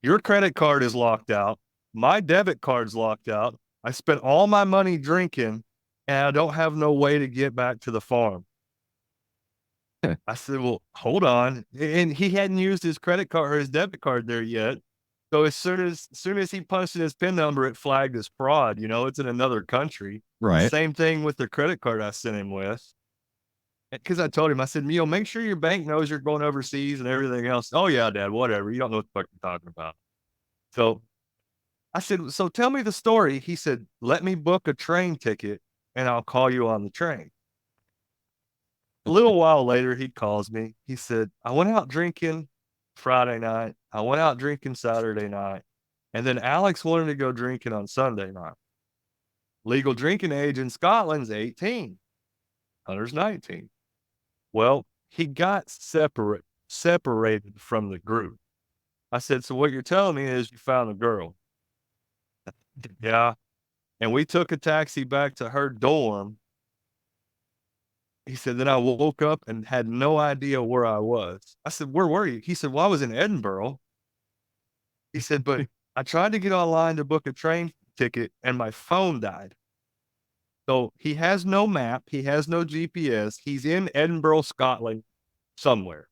[SPEAKER 1] your credit card is locked out. My debit card's locked out. I spent all my money drinking, and I don't have no way to get back to the farm." I said, "Well, hold on." And he hadn't used his credit card or his debit card there yet. So as soon as he punched in his PIN number, it flagged as fraud. You know, it's in another country.
[SPEAKER 3] Right.
[SPEAKER 1] Same thing with the credit card I sent him with. Because I told him, I said, Neil, make sure your bank knows you're going overseas and everything else. Oh, yeah, Dad, whatever. You don't know what the fuck you're talking about. So I said, so tell me the story. He said, let me book a train ticket and I'll call you on the train. A little while later, he calls me. He said, I went out drinking Friday night. I went out drinking Saturday night. And then Alex wanted to go drinking on Sunday night. Legal drinking age in Scotland's 18. Hunter's 19. Well, he got separated from the group. I said, so what you're telling me is you found a girl. Yeah. And we took a taxi back to her dorm. He said, then I woke up and had no idea where I was. I said, where were you? He said, well, I was in Edinburgh. He said, but I tried to get online to book a train ticket and my phone died. So he has no map. He has no GPS. He's in Edinburgh, Scotland, somewhere.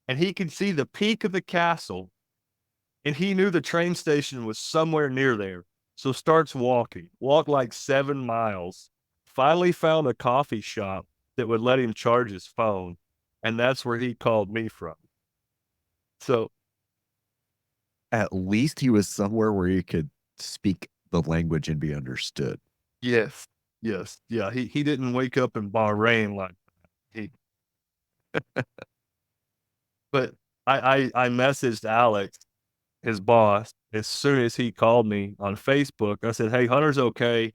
[SPEAKER 1] And he could see the peak of the castle. And he knew the train station was somewhere near there. So starts walking, walked like 7 miles, finally found a coffee shop that would let him charge his phone. And that's where he called me from. So
[SPEAKER 3] At least he was somewhere where he could speak the language and be understood.
[SPEAKER 1] yes, yeah. He didn't wake up in Bahrain like he. But I messaged Alex, his boss, as soon as he called me on Facebook. I said, hey, Hunter's okay.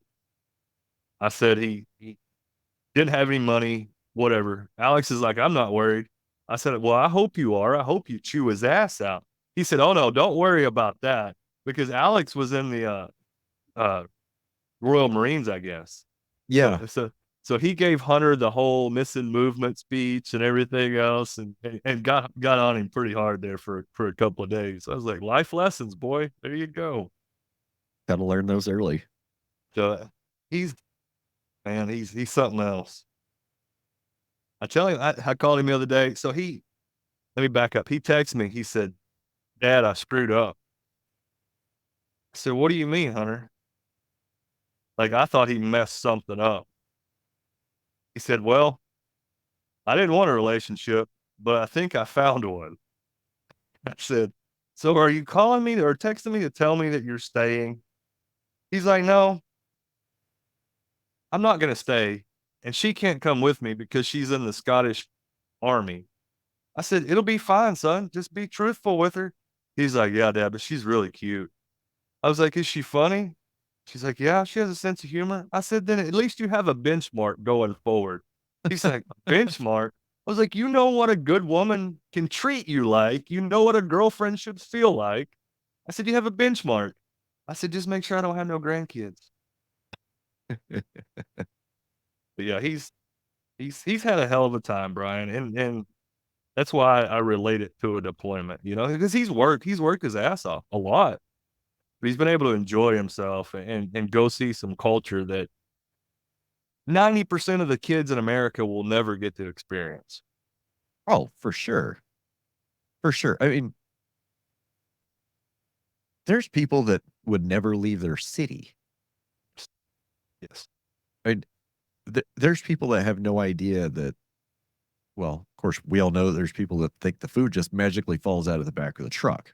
[SPEAKER 1] I said he didn't have any money, whatever. Alex is like, I'm not worried. I said, well, I hope you are. I hope you chew his ass out. He said, oh, no, don't worry about that. Because Alex was in the Royal Marines, I guess.
[SPEAKER 3] Yeah.
[SPEAKER 1] So he gave Hunter the whole missing movement speech and everything else, and got on him pretty hard there for a couple of days. I was like, life lessons, boy. There you go.
[SPEAKER 3] Got to learn those early.
[SPEAKER 1] So he's something else. I tell you, I called him the other day. So let me back up. He texted me. He said, Dad, I screwed up. I said, what do you mean, Hunter? Like, I thought he messed something up. He said, well, I didn't want a relationship, but I think I found one. I said, so are you calling me or texting me to tell me that you're staying? He's like, no, I'm not going to stay. And she can't come with me because she's in the Scottish army. I said, it'll be fine, son. Just be truthful with her. He's like, yeah, Dad, but she's really cute. I was like, is she funny? She's like, yeah, she has a sense of humor. I said, then at least you have a benchmark going forward. She's like, benchmark? I was like, you know what a good woman can treat you like. You know what a girlfriend should feel like. I said, you have a benchmark. I said, just make sure I don't have no grandkids. But yeah, he's had a hell of a time, Brian. And that's why I relate it to a deployment, because he's worked his ass off a lot. But he's been able to enjoy himself and go see some culture that 90% of the kids in America will never get to experience.
[SPEAKER 3] Oh, for sure. For sure. I mean, there's people that would never leave their city.
[SPEAKER 1] Yes.
[SPEAKER 3] I mean, there's people that have no idea that, well, of course, we all know that there's people that think the food just magically falls out of the back of the truck,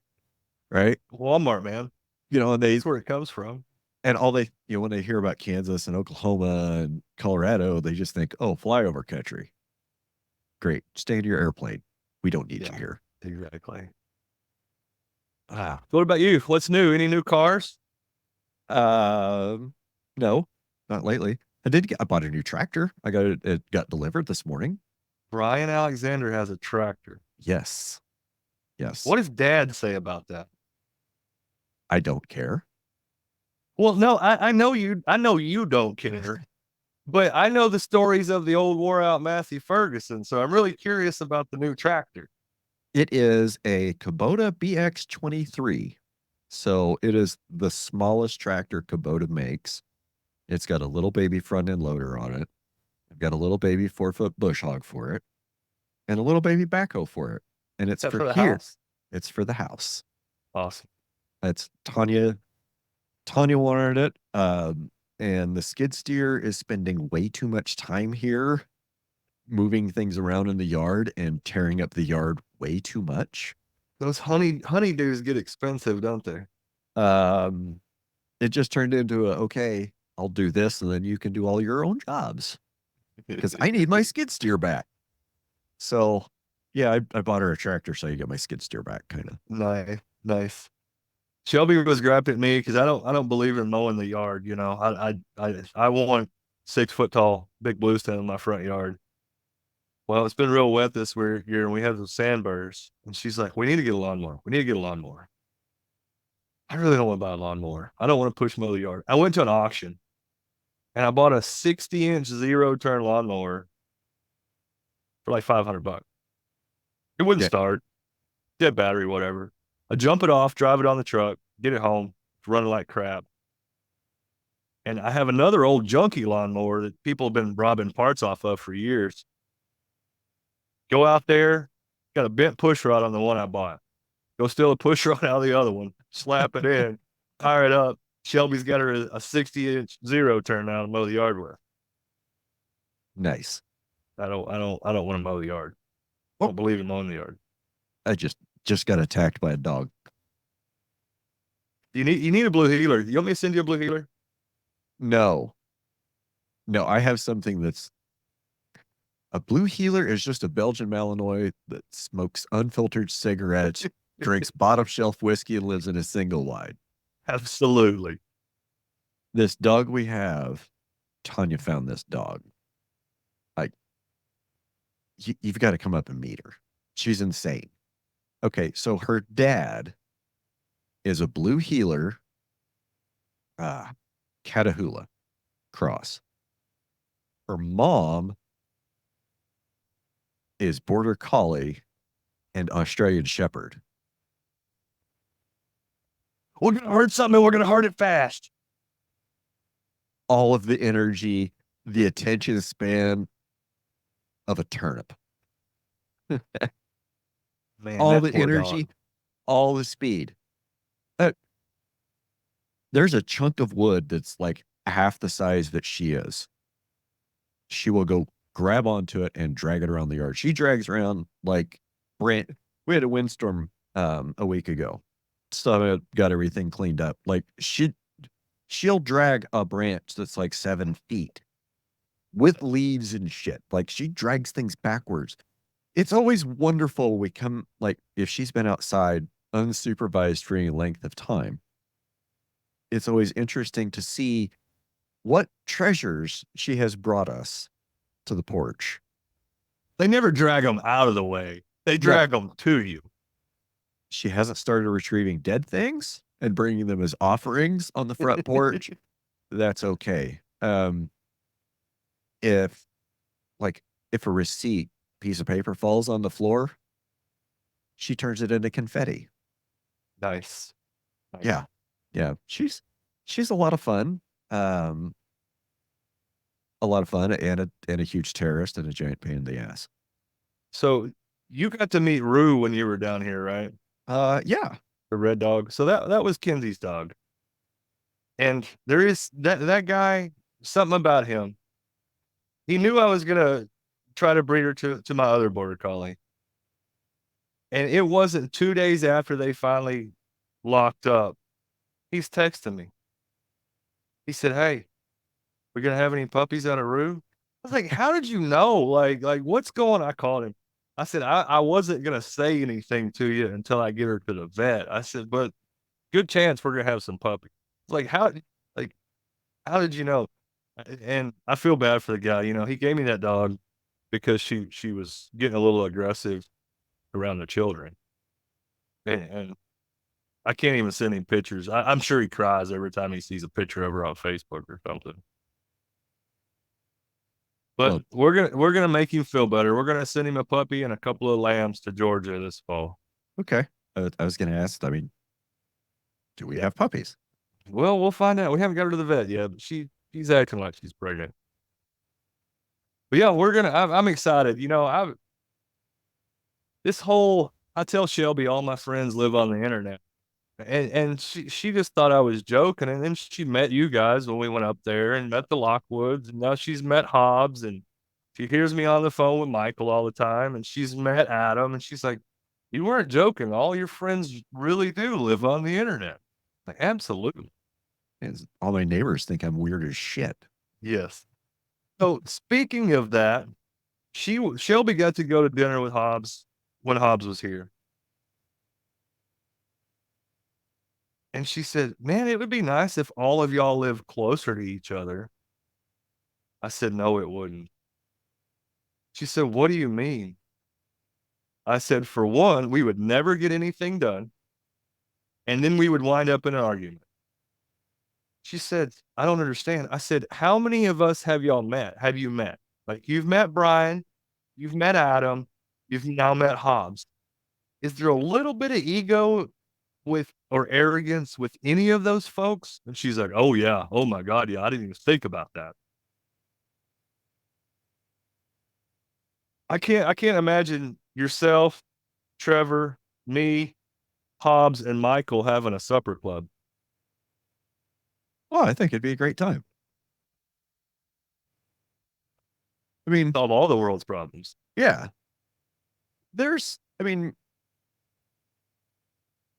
[SPEAKER 3] right?
[SPEAKER 1] Walmart, man.
[SPEAKER 3] And
[SPEAKER 1] That's where it comes from.
[SPEAKER 3] and all they, when they hear about Kansas and Oklahoma and Colorado, they just think, oh, flyover country. Great. Stay in your airplane. We don't need you here.
[SPEAKER 1] Exactly. What about you? What's new? Any new cars?
[SPEAKER 3] No, not lately. I bought a new tractor. It got delivered this morning.
[SPEAKER 1] Brian Alexander has a tractor.
[SPEAKER 3] Yes.
[SPEAKER 1] What does Dad say about that?
[SPEAKER 3] I don't care.
[SPEAKER 1] Well, no, I know you don't care, but I know the stories of the old wore out Massey Ferguson, so I'm really curious about the new tractor.
[SPEAKER 3] It is a Kubota BX23. So it is the smallest tractor Kubota makes. It's got a little baby front end loader on it. I've got a little baby 4-foot bush hog for it and a little baby backhoe for it. And it's for
[SPEAKER 1] the
[SPEAKER 3] here.
[SPEAKER 1] house?
[SPEAKER 3] It's for the house.
[SPEAKER 1] Awesome.
[SPEAKER 3] That's Tanya. Tanya wanted it. And the skid steer is spending way too much time here, moving things around in the yard and tearing up the yard way too much.
[SPEAKER 1] Those honeydews get expensive, don't they?
[SPEAKER 3] It just turned into okay, I'll do this and then you can do all your own jobs because I need my skid steer back. So yeah, I bought her a tractor so you get my skid steer back, kind of.
[SPEAKER 1] Nice. Shelby was griping at me because I don't believe in mowing the yard. I want 6 foot tall big bluestem in my front yard. Well, it's been real wet this year, and we have some sandburrs. And she's like, "We need to get a lawnmower. We need to get a lawnmower." I really don't want to buy a lawnmower. I don't want to push mow the yard. I went to an auction, and I bought a 60-inch zero-turn lawnmower for like $500. It wouldn't start, dead battery, whatever. I jump it off, drive it on the truck, get it home, it's running like crap. And I have another old junky lawnmower that people have been robbing parts off of for years. Go out there, got a bent push rod on the one I bought. Go steal a push rod out of the other one, slap it in, fire it up. Shelby's got her a 60-inch zero turn now to mow the yard with.
[SPEAKER 3] Nice.
[SPEAKER 1] I don't want to mow the yard. I don't believe in mowing the yard.
[SPEAKER 3] I just got attacked by a dog.
[SPEAKER 1] You need a blue healer. You want me to send you a blue healer?
[SPEAKER 3] No, I have something that's a blue healer is just a Belgian Malinois that smokes unfiltered cigarettes, drinks bottom shelf whiskey, and lives in a single wide.
[SPEAKER 1] Absolutely.
[SPEAKER 3] This dog we have, Tanya found this dog. You've got to come up and meet her. She's insane. Okay, so her dad is a blue healer, Catahoula cross. Her mom is Border Collie and Australian Shepherd.
[SPEAKER 1] We're going to hurt something and we're going to hurt it fast.
[SPEAKER 3] All of the energy, the attention span of a turnip.
[SPEAKER 1] Man,
[SPEAKER 3] all the energy, all the speed. There's a chunk of wood that's like half the size that she is. She will go grab onto it and drag it around the yard. She drags around like we had a windstorm a week ago. So I got everything cleaned up. Like she'll drag a branch that's like 7 feet with leaves and shit. Like she drags things backwards. It's always wonderful. We come, like, if she's been outside unsupervised for any length of time, it's always interesting to see what treasures she has brought us to the porch.
[SPEAKER 1] They never drag them out of the way. They drag them to you.
[SPEAKER 3] She hasn't started retrieving dead things and bringing them as offerings on the front porch. That's okay. If a receipt piece of paper falls on the floor, she turns it into confetti.
[SPEAKER 1] Nice.
[SPEAKER 3] Yeah. Yeah. She's a lot of fun. A lot of fun and a huge terrorist and a giant pain in the ass.
[SPEAKER 1] So you got to meet Rue when you were down here, right?
[SPEAKER 3] Yeah.
[SPEAKER 1] The red dog. So that was Kenzie's dog. And there is that guy, something about him. He knew I was gonna try to breed her to my other border collie. And it wasn't 2 days after they finally locked up. He's texting me. He said, "Hey, we gonna have any puppies out of Rue?" I was like, "How did you know? Like what's going on?" I called him. I said, I wasn't gonna say anything to you until I get her to the vet. I said, but good chance we're gonna have some puppies. Like how did you know? And I feel bad for the guy. You know, he gave me that dog because she was getting a little aggressive around the children, and I can't even send him pictures. I'm sure he cries every time he sees a picture of her on Facebook or something. But we're gonna make him feel better. We're gonna send him a puppy and a couple of lambs to Georgia this fall.
[SPEAKER 3] Okay. I was gonna ask, I mean, do we have puppies?
[SPEAKER 1] Well, we'll find out. We haven't got her to the vet yet, but she's acting like she's pregnant. But yeah, I'm excited. You know, I tell Shelby all my friends live on the internet. And she just thought I was joking. And then she met you guys when we went up there and met the Lockwoods. And now she's met Hobbs, and she hears me on the phone with Michael all the time. And she's met Adam, and she's like, "You weren't joking. All your friends really do live on the internet." Like, absolutely.
[SPEAKER 3] And all my neighbors think I'm weird as shit.
[SPEAKER 1] Yes. So speaking of that, Shelby got to go to dinner with Hobbs when Hobbs was here. And she said, "Man, it would be nice if all of y'all lived closer to each other." I said, "No, it wouldn't." She said, "What do you mean?" I said, "For one, we would never get anything done. And then we would wind up in an argument." She said, "I don't understand." I said, "How many of us have y'all met? Have you met? Like, you've met Brian, you've met Adam, you've now met Hobbs. Is there a little bit of ego or arrogance with any of those folks?" And she's like, "Oh yeah. Oh my God. Yeah. I didn't even think about that." I can't imagine yourself, Trevor, me, Hobbs, and Michael having a supper club.
[SPEAKER 3] Well, I think it'd be a great time. I mean,
[SPEAKER 1] Solve all the world's problems.
[SPEAKER 3] yeah.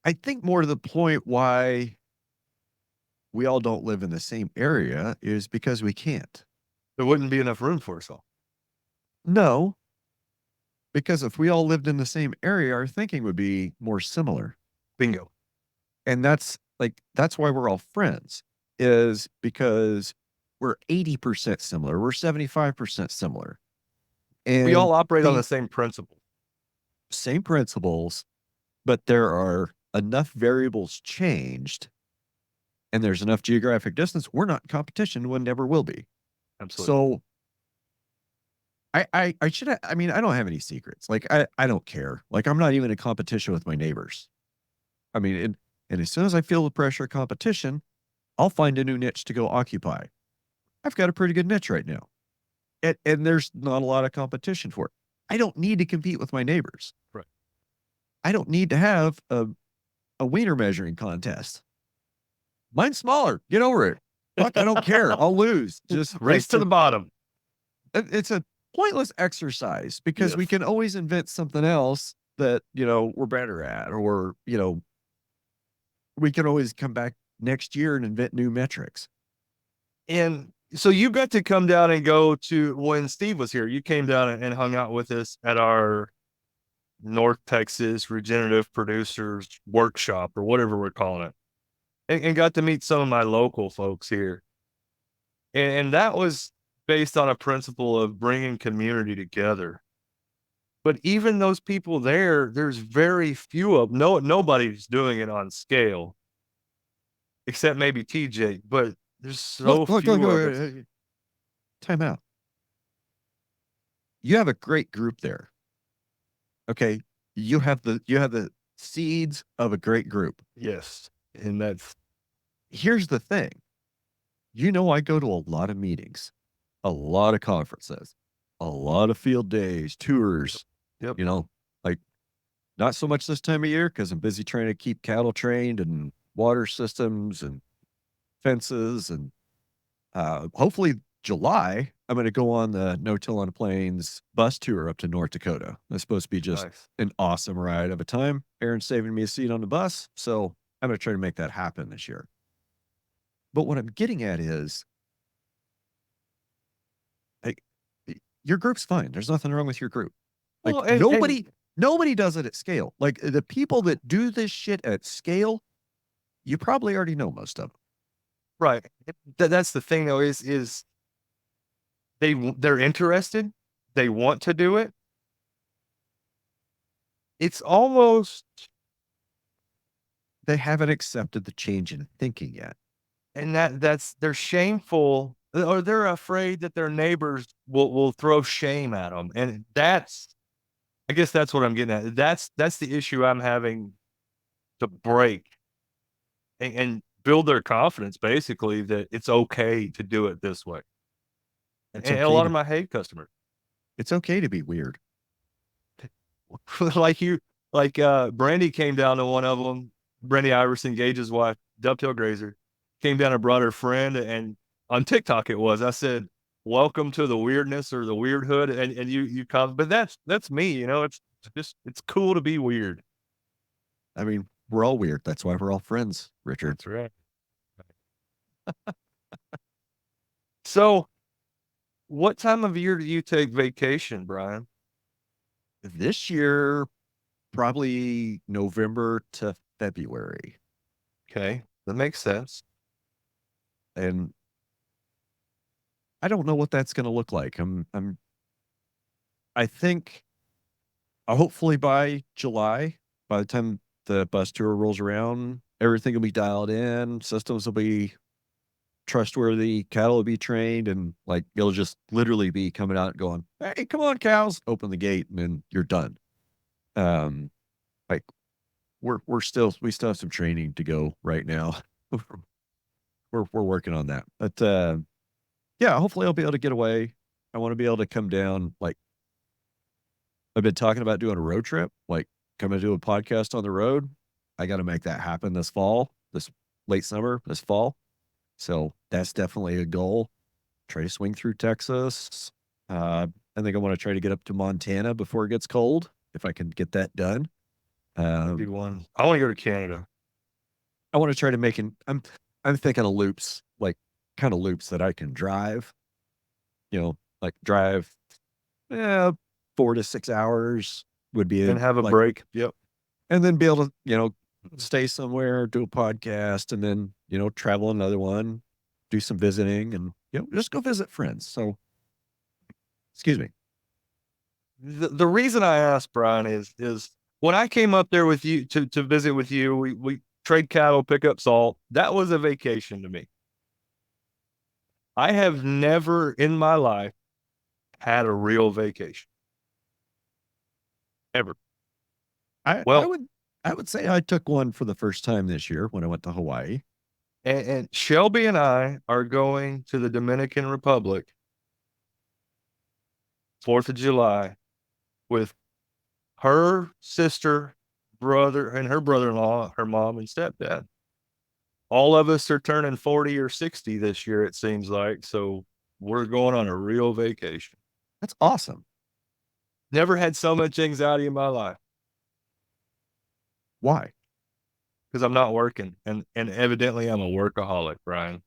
[SPEAKER 3] I think more to the point why we all don't live in the same area is because we can't.
[SPEAKER 1] There wouldn't be enough room for us all.
[SPEAKER 3] No, because if we all lived in the same area, our thinking would be more similar.
[SPEAKER 1] Bingo.
[SPEAKER 3] And that's why we're all friends, is because we're 80% similar. We're 75% similar. And
[SPEAKER 1] we all operate on the same principle.
[SPEAKER 3] Same principles, but there are enough variables changed and there's enough geographic distance. We're not in competition. We never will be.
[SPEAKER 1] Absolutely.
[SPEAKER 3] So I don't have any secrets. Like, I don't care. Like, I'm not even in competition with my neighbors. I mean, and as soon as I feel the pressure of competition, I'll find a new niche to go occupy. I've got a pretty good niche right now. And there's not a lot of competition for it. I don't need to compete with my neighbors.
[SPEAKER 1] Right.
[SPEAKER 3] I don't need to have a wiener measuring contest. Mine's smaller. Get over it. Fuck, I don't care. I'll lose. Just
[SPEAKER 1] race to the bottom.
[SPEAKER 3] It's a pointless exercise because we can always invent something else that, we're better at, or, we can always come back next year and invent new metrics.
[SPEAKER 1] And so you got to come down and go to, when Steve was here, you came down and hung out with us at our North Texas Regenerative Producers Workshop, or whatever we're calling it. and got to meet some of my local folks here. And that was based on a principle of bringing community together. But even those people there, there's very few of nobody's doing it on scale, except maybe TJ. But there's so few of us.
[SPEAKER 3] Time out. You have a great group there. Okay, you have the seeds of a great group.
[SPEAKER 1] Yes, and that's
[SPEAKER 3] here's the thing. You know, I go to a lot of meetings, a lot of conferences, a lot of field days, tours.
[SPEAKER 1] Yep.
[SPEAKER 3] You know, like not so much this time of year because I'm busy trying to keep cattle trained and water systems and fences. And hopefully July, I'm going to go on the No Till on the Plains bus tour up to North Dakota. It's supposed to be just an awesome ride of a time. Aaron's saving me a seat on the bus. So I'm going to try to make that happen this year. But what I'm getting at is, like, your group's fine. There's nothing wrong with your group. Like, well, nobody does it at scale. Like, the people that do this shit at scale, you probably already know most of them.
[SPEAKER 1] Right. That's the thing, though, is they're interested. They want to do it. It's almost
[SPEAKER 3] they haven't accepted the change in thinking yet.
[SPEAKER 1] And they're shameful, or they're afraid that their neighbors will throw shame at them. And I guess that's what I'm getting at. That's the issue I'm having to break and build their confidence, basically, that it's okay to do it this way. And a lot of my hate customers.
[SPEAKER 3] It's okay to be weird.
[SPEAKER 1] like Brandy came down to one of them. Brandy Iverson, Gage's wife, dovetail grazer, came down and brought her friend, and on TikTok it was. I said, "Welcome to the weirdness or the weird hood," and you come, but that's me, you know. It's cool to be weird.
[SPEAKER 3] I mean, we're all weird. That's why we're all friends, Richard.
[SPEAKER 1] That's right. So, what time of year do you take vacation, Brian?
[SPEAKER 3] This year, probably November to February.
[SPEAKER 1] Okay, that makes sense.
[SPEAKER 3] And I don't know what that's going to look like. I think hopefully by July, by the time the bus tour rolls around, everything will be dialed in, systems will be trustworthy, cattle will be trained, and like it'll just literally be coming out and going, "Hey, come on, cows!" Open the gate, and then you're done. Like we still have some training to go right now. we're working on that, but yeah, hopefully I'll be able to get away. I want to be able to come down. Like I've been talking about doing a road trip, like coming to do a podcast on the road. I got to make that happen this late summer, this fall. So that's definitely a goal. Try to swing through Texas. I think I want to try to get up to Montana before it gets cold, if I can get that done.
[SPEAKER 1] Maybe one. I want to go to Canada.
[SPEAKER 3] I want to try to make I'm thinking of loops, like kind of loops that I can drive. You know, like drive 4 to 6 hours would be
[SPEAKER 1] and have a break. Yep.
[SPEAKER 3] And then be able to, stay somewhere, do a podcast, and then, travel another one, do some visiting, and, just go visit friends. So, excuse me.
[SPEAKER 1] The reason I asked, Brian, is when I came up there with you to visit with you, we trade cattle, pick up salt. That was a vacation to me. I have never in my life had a real vacation. Ever.
[SPEAKER 3] I would say I took one for the first time this year when I went to Hawaii.
[SPEAKER 1] And Shelby and I are going to the Dominican Republic 4th of July with her sister, brother, and her brother-in-law, her mom and stepdad. All of us are turning 40 or 60 this year, it seems like. So we're going on a real vacation.
[SPEAKER 3] That's awesome.
[SPEAKER 1] Never had so much anxiety in my life.
[SPEAKER 3] Why?
[SPEAKER 1] Because I'm not working. And evidently I'm a workaholic, Brian.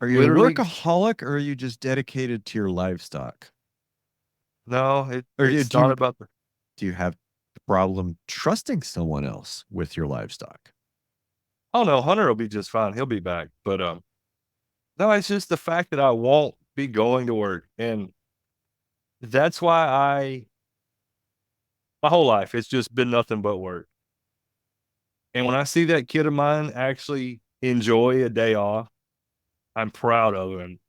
[SPEAKER 3] Are you a workaholic, or are you just dedicated to your livestock?
[SPEAKER 1] No, it's not about
[SPEAKER 3] do you have the problem trusting someone else with your livestock?
[SPEAKER 1] Oh no, Hunter will be just fine. He'll be back. But no, it's just the fact that I won't be going to work. And that's why my whole life, it's just been nothing but work. And when I see that kid of mine actually enjoy a day off, I'm proud of him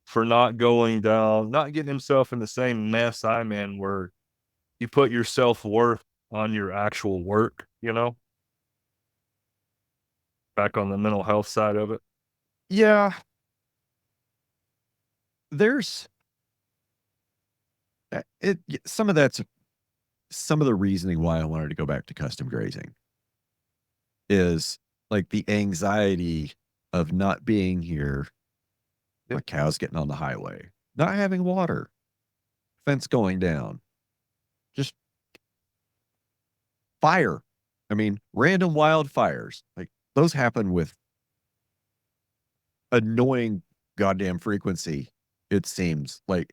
[SPEAKER 1] for not going down, not getting himself in the same mess I'm in where you put your self-worth on your actual work, back on the mental health side of it.
[SPEAKER 3] Yeah. There's some of the reasoning why I wanted to go back to custom grazing is like the anxiety of not being here.
[SPEAKER 1] Yep.
[SPEAKER 3] My cow's getting on the highway, not having water, fence going down, just fire. I mean, random wildfires. Like those happen with annoying goddamn frequency. It seems like,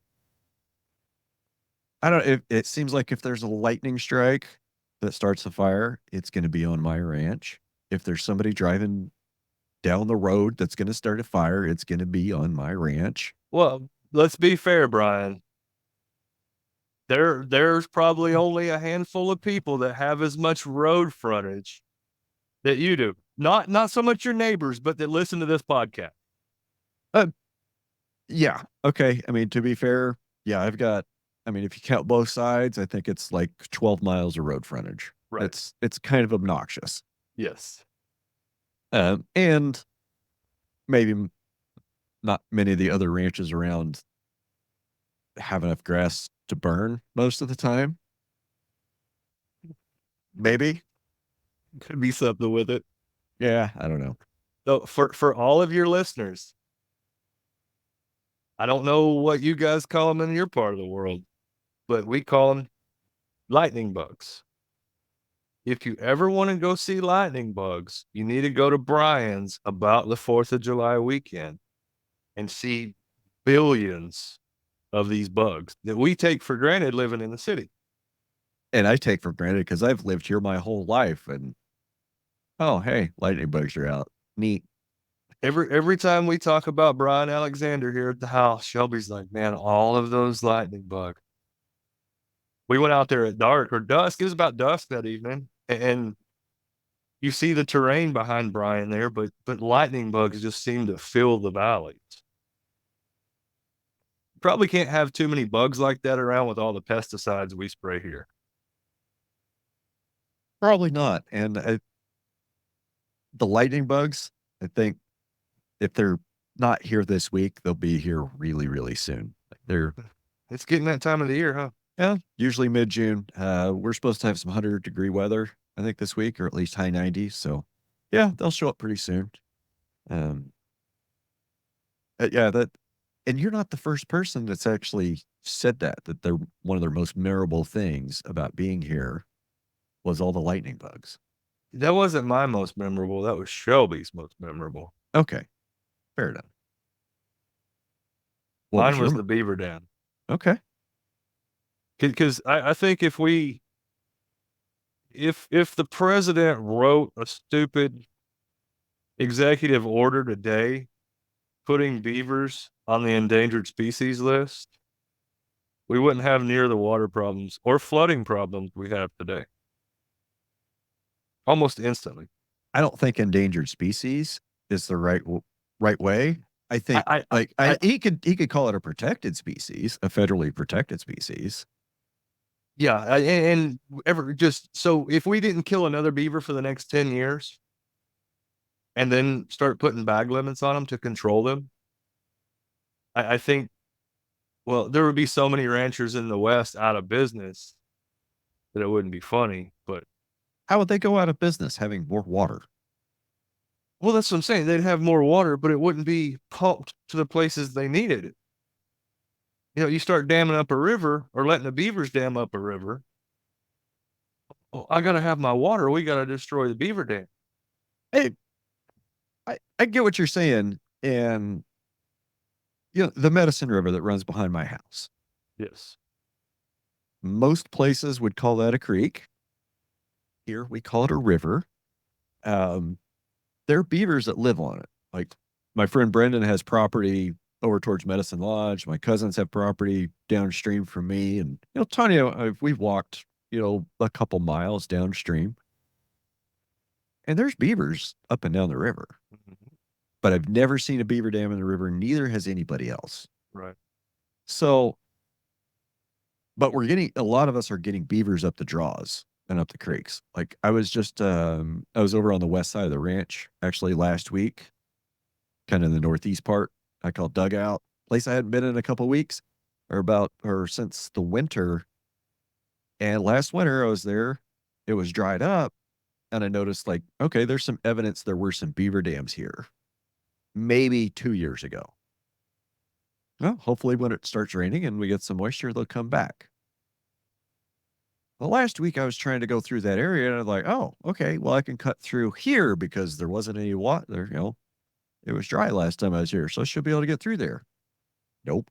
[SPEAKER 3] I don't know, it seems like if there's a lightning strike that starts a fire, it's going to be on my ranch. If there's somebody driving down the road that's going to start a fire, it's going to be on my ranch.
[SPEAKER 1] Well, let's be fair, Brian. There's probably only a handful of people that have as much road frontage that you do. Not so much your neighbors, but that listen to this podcast.
[SPEAKER 3] Yeah. Okay. I mean, to be fair, yeah, if you count both sides, I think it's like 12 miles of road frontage.
[SPEAKER 1] Right.
[SPEAKER 3] It's kind of obnoxious.
[SPEAKER 1] Yes.
[SPEAKER 3] And maybe not many of the other ranches around have enough grass to burn most of the time. Maybe.
[SPEAKER 1] Could be something with it.
[SPEAKER 3] Yeah, I don't know.
[SPEAKER 1] So for all of your listeners, I don't know what you guys call them in your part of the world, but we call them lightning bugs. If you ever want to go see lightning bugs, you need to go to Brian's about the 4th of July weekend and see billions of these bugs that we take for granted living in the city.
[SPEAKER 3] And I take for granted because I've lived here my whole life. And oh, hey, lightning bugs are out. Neat.
[SPEAKER 1] Every time we talk about Brian Alexander here at the house, Shelby's like, man, all of those lightning bugs. We went out there at dark or dusk. It was about dusk that evening, and you see the terrain behind Brian there, but lightning bugs just seem to fill the valleys. Probably can't have too many bugs like that around with all the pesticides we spray here.
[SPEAKER 3] Probably not. And the lightning bugs, I think if they're not here this week, they'll be here really, really soon.
[SPEAKER 1] It's getting that time of the year, huh?
[SPEAKER 3] Yeah, usually mid-June. We're supposed to have some 100-degree weather, I think, this week, or at least high 90s. So, yeah, they'll show up pretty soon. Yeah, and you're not the first person that's actually said that they're one of their most memorable things about being here was all the lightning bugs.
[SPEAKER 1] That wasn't my most memorable. That was Shelby's most memorable.
[SPEAKER 3] Okay, fair enough.
[SPEAKER 1] Mine was the beaver dam.
[SPEAKER 3] Okay.
[SPEAKER 1] Because I think if the president wrote a stupid executive order today putting beavers on the endangered species list, we wouldn't have near the water problems or flooding problems we have today. Almost instantly.
[SPEAKER 3] I don't think endangered species is the right way. I think he could call it a protected species, a federally protected species.
[SPEAKER 1] Yeah, and so if we didn't kill another beaver for the next 10 years and then start putting bag limits on them to control them, I think, well, there would be so many ranchers in the West out of business that it wouldn't be funny. But
[SPEAKER 3] how would they go out of business having more water?
[SPEAKER 1] Well, that's what I'm saying. They'd have more water, but it wouldn't be pumped to the places they needed it. You start damming up a river or letting the beavers dam up a river. Oh, I got to have my water. We got to destroy the beaver dam.
[SPEAKER 3] Hey, I get what you're saying. And, the Medicine River that runs behind my house.
[SPEAKER 1] Yes.
[SPEAKER 3] Most places would call that a creek. Here we call it a river. There are beavers that live on it. Like my friend Brendan has property over towards Medicine Lodge. My cousins have property downstream from me. And, Tanya, we've walked, a couple miles downstream. And there's beavers up and down the river.
[SPEAKER 1] Mm-hmm.
[SPEAKER 3] But I've never seen a beaver dam in the river. Neither has anybody else.
[SPEAKER 1] Right.
[SPEAKER 3] So, but a lot of us are getting beavers up the draws and up the creeks. Like I was over on the west side of the ranch actually last week, kind of in the northeast part. I call Dugout, place I hadn't been in a couple of weeks or since the winter. And last winter I was there, it was dried up. And I noticed like, okay, there's some evidence there were some beaver dams here, maybe 2 years ago. Well, hopefully when it starts raining and we get some moisture, they'll come back. Well, last week I was trying to go through that area and I was like, oh, okay, well, I can cut through here because there wasn't any water there. It was dry last time I was here. So I should be able to get through there. Nope.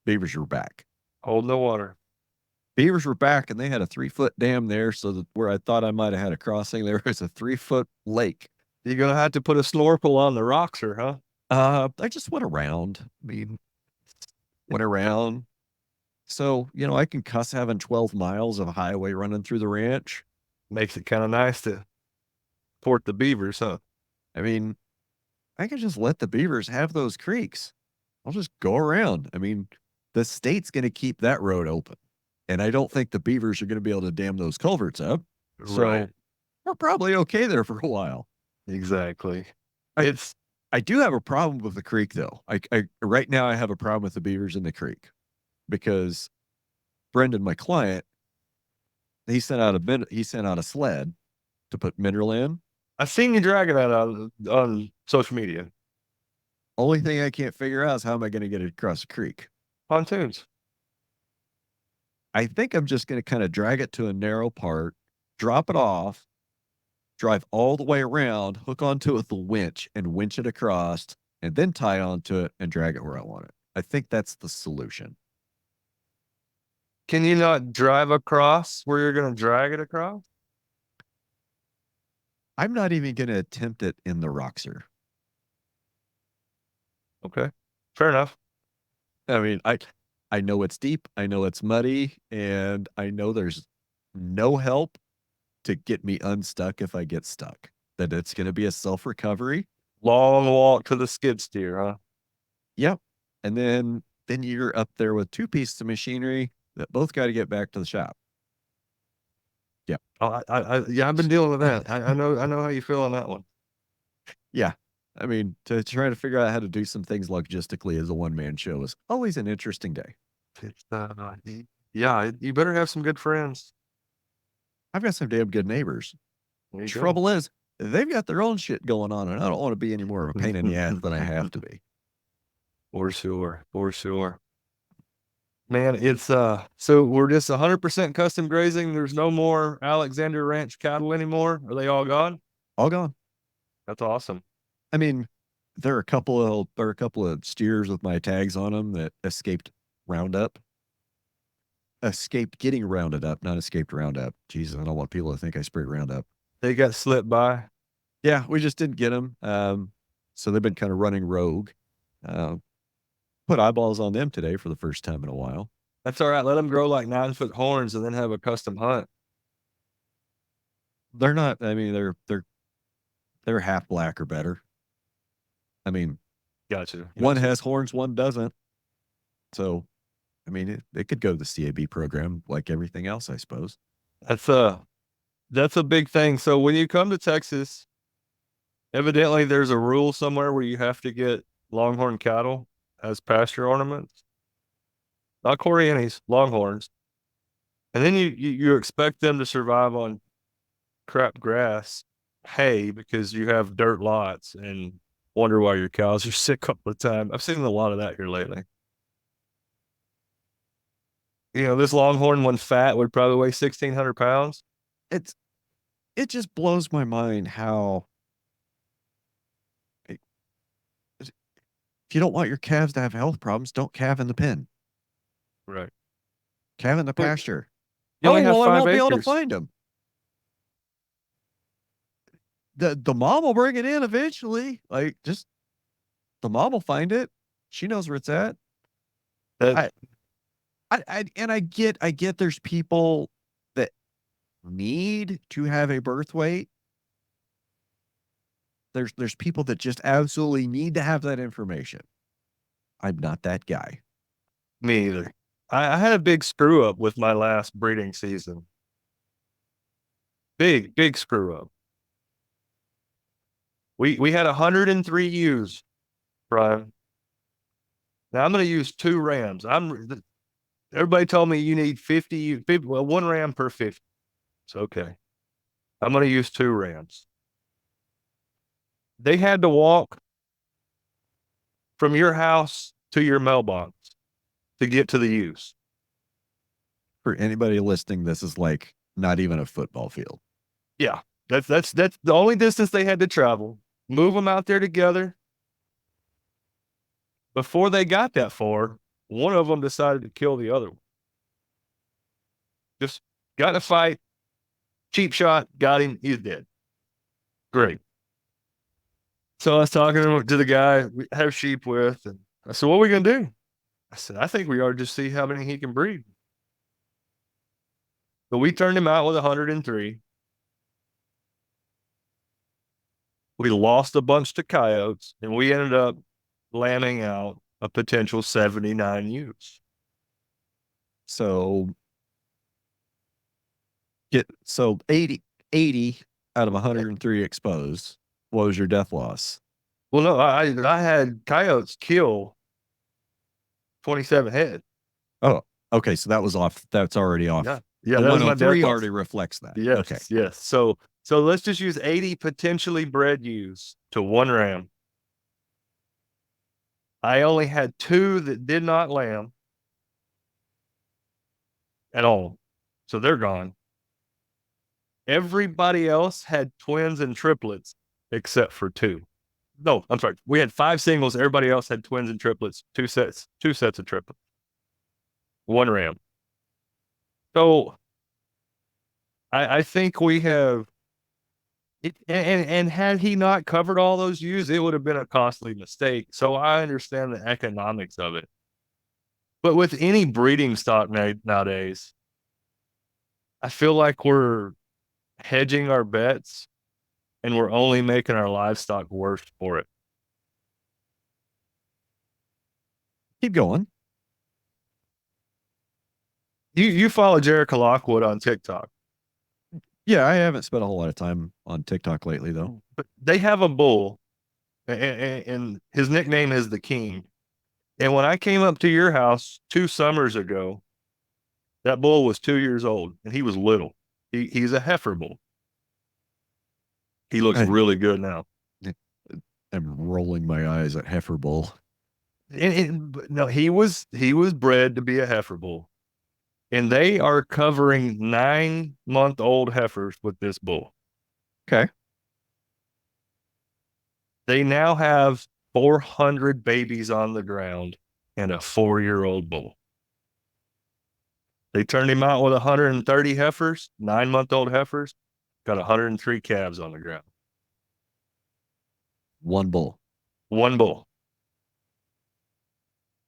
[SPEAKER 3] Beavers were back.
[SPEAKER 1] Hold the water.
[SPEAKER 3] Beavers were back and they had a 3-foot dam there. So that where I thought I might have had a crossing, there was a 3-foot lake.
[SPEAKER 1] You're going to have to put a snorkel on the rocks, huh?
[SPEAKER 3] I just went around. Went around. So, I can cuss having 12 miles of highway running through the ranch.
[SPEAKER 1] Makes it kind of nice to port the beavers, huh?
[SPEAKER 3] I can just let the beavers have those creeks. I'll just go around. The state's going to keep that road open. And I don't think the beavers are going to be able to dam those culverts up. So
[SPEAKER 1] Right.
[SPEAKER 3] we're probably okay there for a while.
[SPEAKER 1] Exactly.
[SPEAKER 3] I do have a problem with the creek though. Right now I have a problem with the beavers in the creek because Brendan, my client, he sent out a sled to put mineral in.
[SPEAKER 1] I've seen you dragging that on social media.
[SPEAKER 3] Only thing I can't figure out is how am I going to get it across the creek?
[SPEAKER 1] Pontoons.
[SPEAKER 3] I think I'm just going to kind of drag it to a narrow part, drop it off, drive all the way around, hook onto it with the winch and winch it across, and then tie onto it and drag it where I want it. I think that's the solution.
[SPEAKER 1] Can you not drive across where you're going to drag it across?
[SPEAKER 3] I'm not even going to attempt it in the Roxer.
[SPEAKER 1] Okay. Fair enough.
[SPEAKER 3] I know it's deep. I know it's muddy. And I know there's no help to get me unstuck if I get stuck. That it's going to be a self-recovery.
[SPEAKER 1] Long walk to the skid steer, huh?
[SPEAKER 3] Yep. And then you're up there with 2 pieces of machinery that both got to get back to the shop. Yeah.
[SPEAKER 1] Oh, I've been dealing with that. I know how you feel on that one.
[SPEAKER 3] Yeah. To try to figure out how to do some things logistically as a one-man show is always an interesting day.
[SPEAKER 1] It's, yeah, you better have some good friends.
[SPEAKER 3] I've got some damn good neighbors. Trouble is, they've got their own shit going on, and I don't want to be any more of a pain in the ass than I have to be.
[SPEAKER 1] For sure. Man, it's so we're just 100% custom grazing. There's no more Alexander Ranch cattle anymore. Are they all gone?
[SPEAKER 3] All gone.
[SPEAKER 1] That's awesome.
[SPEAKER 3] There are a couple of steers with my tags on them that escaped Roundup. Escaped getting rounded up, not escaped Roundup. Jesus, I don't want people to think I sprayed Roundup.
[SPEAKER 1] They got slipped by.
[SPEAKER 3] Yeah, we just didn't get them. So they've been kind of running rogue. Put eyeballs on them today for the first time in a while.
[SPEAKER 1] That's all right. Let them grow like 9-foot horns and then have a custom hunt.
[SPEAKER 3] They're not. They're half black or better.
[SPEAKER 1] Gotcha.
[SPEAKER 3] One has horns, one doesn't. So, they could go to the CAB program like everything else, I suppose.
[SPEAKER 1] That's a big thing. So when you come to Texas, evidently there's a rule somewhere where you have to get longhorn cattle as pasture ornaments. Not Corianis, longhorns. And then you expect them to survive on crap grass, hay, because you have dirt lots and wonder why your cows are sick all the time. I've seen a lot of that here lately. This longhorn when fat would probably weigh 1,600 pounds.
[SPEAKER 3] It just blows my mind how if you don't want your calves to have health problems, don't calve in the pen.
[SPEAKER 1] Right.
[SPEAKER 3] calve in the
[SPEAKER 1] Wait,
[SPEAKER 3] pasture.
[SPEAKER 1] you only have
[SPEAKER 3] I
[SPEAKER 1] 5
[SPEAKER 3] won't be able to
[SPEAKER 1] acres.
[SPEAKER 3] find them. The mom will bring it in eventually. Like, just the mom will find it. She knows where it's at.
[SPEAKER 1] That
[SPEAKER 3] I get there's people that need to have a birth weight. There's people that just absolutely need to have that information. I'm not that guy.
[SPEAKER 1] Me either. I had a big screw up with my last breeding season. Big screw up. We had 103 ewes, Brian. Now I'm going to use 2 rams. Everybody told me you need 50, well, 1 ram per 50. It's okay. I'm going to use 2 rams. They had to walk from your house to your mailbox to get to the ewes.
[SPEAKER 3] For anybody listening, this is like not even a football field.
[SPEAKER 1] Yeah, that's the only distance they had to travel. Move them out there together. Before they got that far, one of them decided to kill the other one. Just got in a fight, cheap shot, got him, he's dead. Great. So I was talking to the guy we have sheep with, and I said, what are we going to do? I said, I think we ought to just see how many he can breed. But we turned him out with 103. We lost a bunch to coyotes, and we ended up lambing out a potential 79 ewes.
[SPEAKER 3] So 80 out of 103 exposed. What was your death loss?
[SPEAKER 1] Well, no, I had coyotes kill 27 head.
[SPEAKER 3] Oh, okay. So that was off. That's already off.
[SPEAKER 1] Yeah,
[SPEAKER 3] the
[SPEAKER 1] that was my
[SPEAKER 3] 103
[SPEAKER 1] death loss.
[SPEAKER 3] already reflects that.
[SPEAKER 1] Yes,
[SPEAKER 3] okay.
[SPEAKER 1] Yes. So let's just use 80 potentially bred ewes to 1 ram. I only had 2 that did not lamb at all. So they're gone. Everybody else had twins and triplets except for 2. No, I'm sorry. We had 5 singles. Everybody else had twins and triplets, 2 sets of triplets. 1 ram. So I think we have it, and had he not covered all those ewes, it would have been a costly mistake. So I understand the economics of it. But with any breeding stock nowadays, I feel like we're hedging our bets and we're only making our livestock worse for it.
[SPEAKER 3] Keep going.
[SPEAKER 1] You follow Jared Lockwood on TikTok.
[SPEAKER 3] Yeah, I haven't spent a whole lot of time on TikTok lately, though.
[SPEAKER 1] But they have a bull, and his nickname is the King. And when I came up to your house 2 summers ago, that bull was 2 years old, and he was little. He's a heifer bull. He looks really good now.
[SPEAKER 3] I'm rolling my eyes at heifer bull.
[SPEAKER 1] No, he was bred to be a heifer bull, and they are covering 9-month-old heifers with this bull.
[SPEAKER 3] Okay.
[SPEAKER 1] They now have 400 babies on the ground and a 4-year-old bull. They turned him out with 130 heifers, 9-month-old heifers, got 103 calves on the ground.
[SPEAKER 3] 1 bull.
[SPEAKER 1] 1 bull.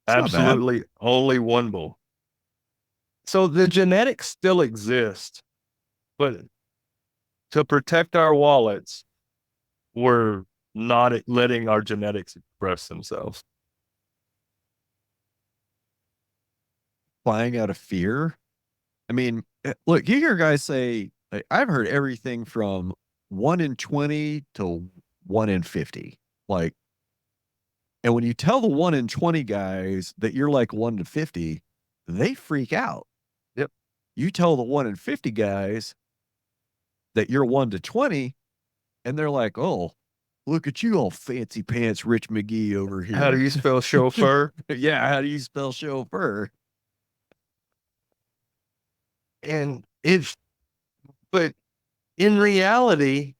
[SPEAKER 3] It's
[SPEAKER 1] absolutely only 1 bull. So the genetics still exist, but to protect our wallets, we're not letting our genetics express themselves.
[SPEAKER 3] Flying out of fear. I mean, look, you hear guys say, like, I've heard everything from 1 in 20 to 1 in 50. Like, and when you tell the 1 in 20 guys that you're like 1 to 50, they freak out.
[SPEAKER 1] Yep.
[SPEAKER 3] You tell the 1 in 50 guys that you're 1 to 20, and they're like, oh, look at you, all fancy pants Rich McGee over here.
[SPEAKER 1] How do you spell chauffeur?
[SPEAKER 3] Yeah, how do you spell chauffeur?
[SPEAKER 1] And but in reality,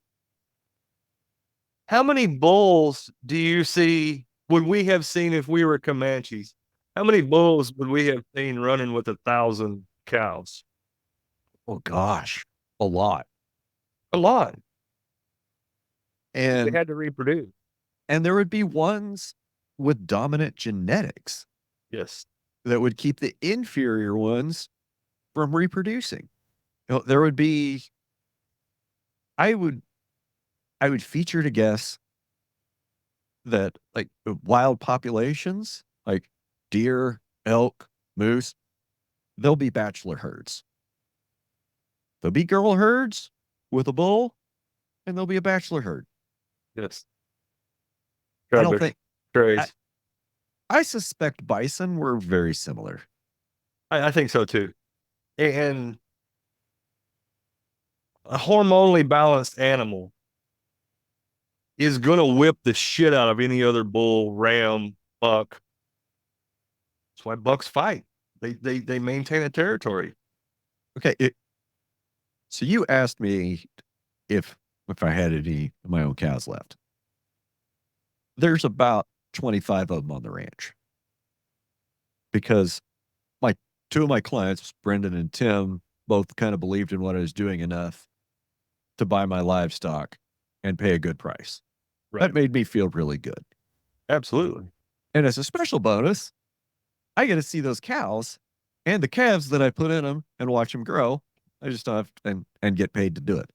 [SPEAKER 1] how many bulls do you see, would we have seen if we were Comanches? How many bulls would we have seen running with 1,000 cows.
[SPEAKER 3] Oh gosh, a lot.
[SPEAKER 1] A lot.
[SPEAKER 3] And
[SPEAKER 1] They had to reproduce.
[SPEAKER 3] and there would be ones with dominant genetics
[SPEAKER 1] Yes.
[SPEAKER 3] that would keep the inferior ones from reproducing. There would be, I would feature to guess that like wild populations, like deer, elk, moose, there'll be bachelor herds. There'll be girl herds with a bull, and there'll be a bachelor herd.
[SPEAKER 1] Yes.
[SPEAKER 3] I don't think,
[SPEAKER 1] Crazy.
[SPEAKER 3] I suspect bison were very similar.
[SPEAKER 1] I think so too. And a hormonally balanced animal is going to whip the shit out of any other bull, ram, buck. That's why bucks fight. They maintain a territory.
[SPEAKER 3] Okay, so you asked me if I had any of my own cows left. There's about 25 of them on the ranch because two of my clients, Brendan and Tim, both kind of believed in what I was doing enough to buy my livestock and pay a good price.
[SPEAKER 1] Right.
[SPEAKER 3] That made me feel really good.
[SPEAKER 1] Absolutely.
[SPEAKER 3] And as a special bonus, I get to see those cows and the calves that I put in them and watch them grow. I just don't have to, and get paid to do it.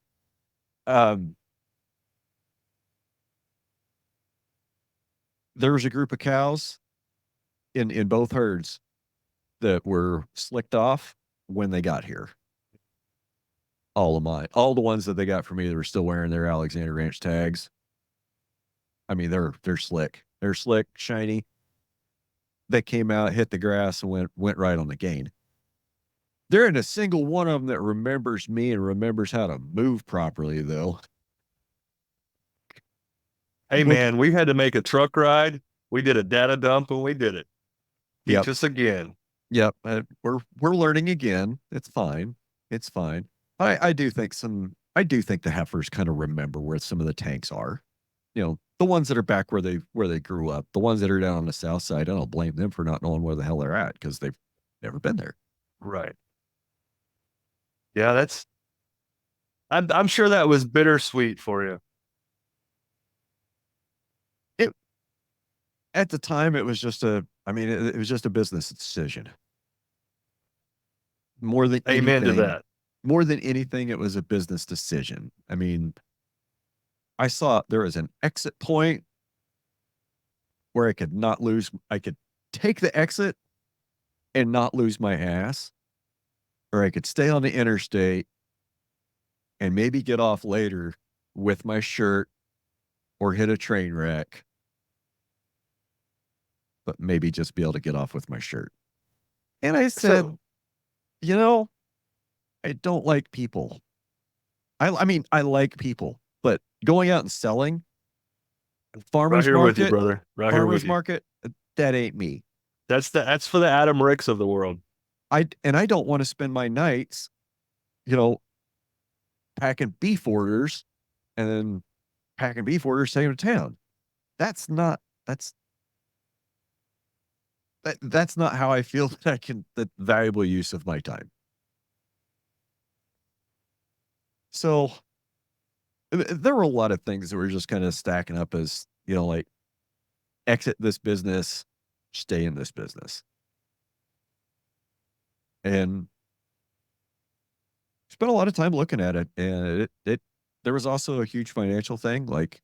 [SPEAKER 3] There was a group of cows in both herds that were slicked off when they got here. All of mine, all the ones that they got from me, they were still wearing their Alexander Ranch tags. I mean, they're slick. They're slick, shiny. They came out, hit the grass, and went right on the gain. There ain't a single one of them that remembers me and remembers how to move properly, though.
[SPEAKER 1] Hey, man, we had to make a truck ride. We did a data dump and we did it. Teach us again.
[SPEAKER 3] Yep. We're learning again. It's fine. It's fine. I do think the heifers kind of remember where some of the tanks are. The ones that are back where they grew up, the ones that are down on the south side, I don't blame them for not knowing where the hell they're at because they've never been there.
[SPEAKER 1] Right. Yeah, I'm sure that was bittersweet for you.
[SPEAKER 3] At the time, it was just it was just a business decision. More than
[SPEAKER 1] Amen
[SPEAKER 3] anything,
[SPEAKER 1] to that.
[SPEAKER 3] More than anything, it was a business decision. I mean, I saw there was an exit point where I could take the exit and not lose my ass, or I could stay on the interstate and maybe get off later with my shirt or hit a train wreck, but maybe just be able to get off with my shirt. And I said, I don't like people. I mean, I like people, but going out and selling, farmers
[SPEAKER 1] right here
[SPEAKER 3] market,
[SPEAKER 1] with you, brother. Right
[SPEAKER 3] farmers
[SPEAKER 1] here with you.
[SPEAKER 3] market, that ain't me.
[SPEAKER 1] That's for the Adam Ricks of the world.
[SPEAKER 3] I don't want to spend my nights, packing beef orders and then packing beef orders, taking them to town. That's not how I feel the valuable use of my time. So there were a lot of things that were just kind of stacking up as, like exit this business, stay in this business. And spent a lot of time looking at it. And there was also a huge financial thing, like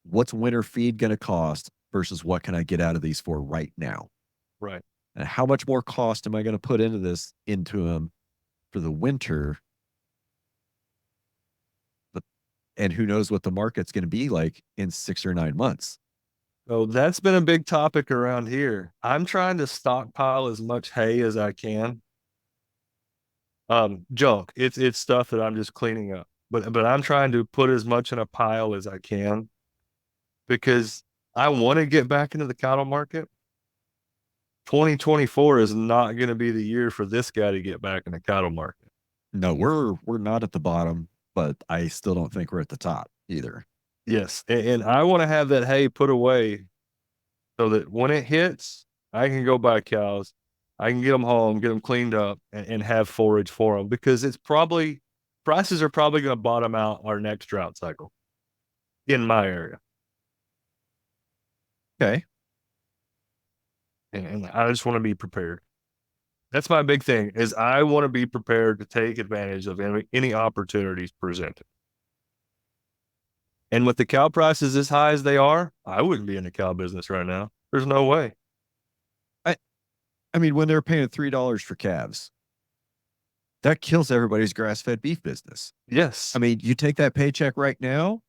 [SPEAKER 3] what's winter feed going to cost versus what can I get out of these for right now?
[SPEAKER 1] Right.
[SPEAKER 3] And how much more cost am I going to put into them for the winter? And who knows what the market's going to be like in 6 or 9 months.
[SPEAKER 1] Oh, that's been a big topic around here. I'm trying to stockpile as much hay as I can. Junk. It's stuff that I'm just cleaning up. But I'm trying to put as much in a pile as I can because I want to get back into the cattle market. 2024 is not going to be the year for this guy to get back in the cattle market.
[SPEAKER 3] No, we're not at the bottom, but I still don't think we're at the top either.
[SPEAKER 1] Yes. And I want to have that hay put away so that when it hits, I can go buy cows. I can get them home, get them cleaned up, and have forage for them, because prices are probably going to bottom out our next drought cycle in my area.
[SPEAKER 3] Okay.
[SPEAKER 1] And I just want to be prepared. That's my big thing, is I want to be prepared to take advantage of any opportunities presented. And with the cow prices as high as they are, I wouldn't be in the cow business right now. There's no way.
[SPEAKER 3] I mean, when they're paying $3 for calves, that kills everybody's grass-fed beef business.
[SPEAKER 1] Yes.
[SPEAKER 3] I mean, you take that paycheck right now,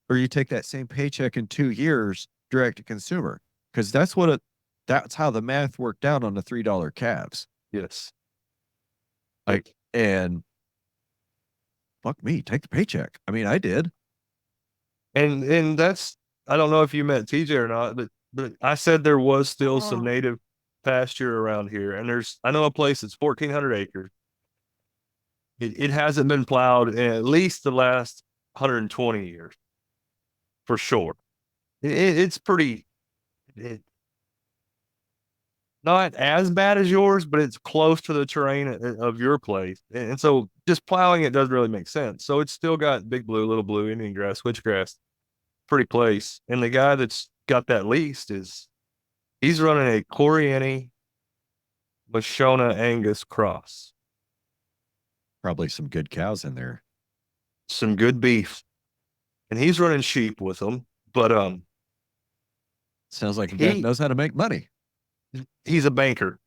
[SPEAKER 3] or you take that same paycheck in 2 years direct to consumer, because that's how the math worked out on the $3 calves.
[SPEAKER 1] Yes.
[SPEAKER 3] And fuck me, take the paycheck. I mean, I did.
[SPEAKER 1] And that's, I don't know if you met TJ or not, but I said there was still some native pasture around here. And I know a place that's 1,400 acres. It hasn't been plowed in at least the last 120 years, for sure. It's pretty, not as bad as yours, but it's close to the terrain of your place. And so just plowing it doesn't really make sense. So it's still got big blue, little blue, Indian grass, switchgrass, pretty place. And the guy that's got that leased he's running a Coriani Mashona Angus cross.
[SPEAKER 3] Probably some good cows in there.
[SPEAKER 1] Some good beef. And he's running sheep with them. But
[SPEAKER 3] sounds like he knows how to make money.
[SPEAKER 1] He's a banker,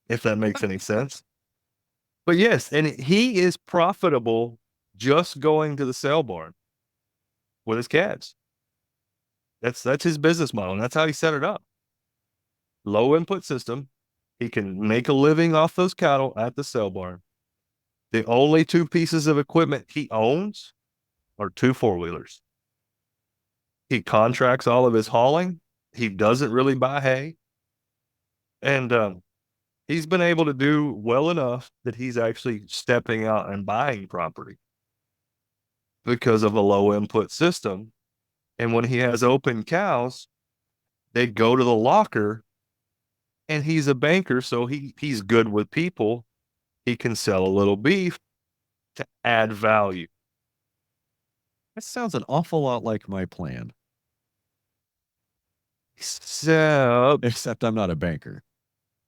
[SPEAKER 1] if that makes any sense. But yes, and he is profitable just going to the sale barn with his calves. That's his business model, and that's how he set it up. Low input system. He can make a living off those cattle at the sale barn. The only 2 pieces of equipment he owns are 2 4-wheelers. He contracts all of his hauling. He doesn't really buy hay. And he's been able to do well enough that he's actually stepping out and buying property because of a low input system. And when he has open cows, they go to the locker, and he's a banker, so he's good with people. He can sell a little beef to add value.
[SPEAKER 3] That sounds an awful lot like my plan.
[SPEAKER 1] Except
[SPEAKER 3] I'm not a banker.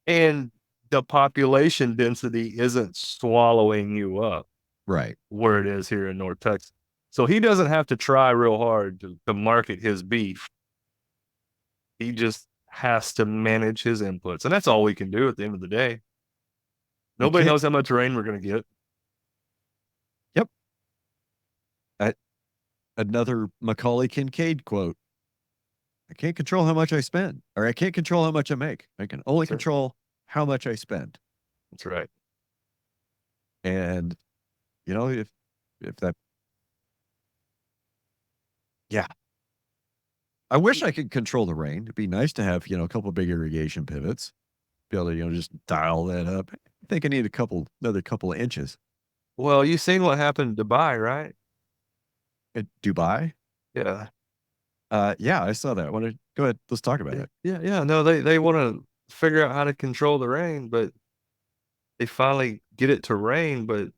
[SPEAKER 1] And the population density isn't swallowing you up.
[SPEAKER 3] Right.
[SPEAKER 1] Where it is here in North Texas. So he doesn't have to try real hard to market his beef. He just has to manage his inputs. And that's all we can do at the end of the day. Nobody knows how much rain we're going to get.
[SPEAKER 3] Yep. Another Macaulay Kincaid quote. I can't control how much I spend, or I can't control how much I make. I can only control how much I spend.
[SPEAKER 1] That's right.
[SPEAKER 3] And, if that, yeah. I wish I could control the rain. It'd be nice to have, a couple big irrigation pivots. Be able to, just dial that up. I think I need another couple of inches.
[SPEAKER 1] Well, you seen what happened in Dubai, right?
[SPEAKER 3] In Dubai?
[SPEAKER 1] Yeah.
[SPEAKER 3] Yeah, I saw that. Go ahead. Let's talk about it.
[SPEAKER 1] Yeah. No, they want to figure out how to control the rain, but they finally get it to rain, but it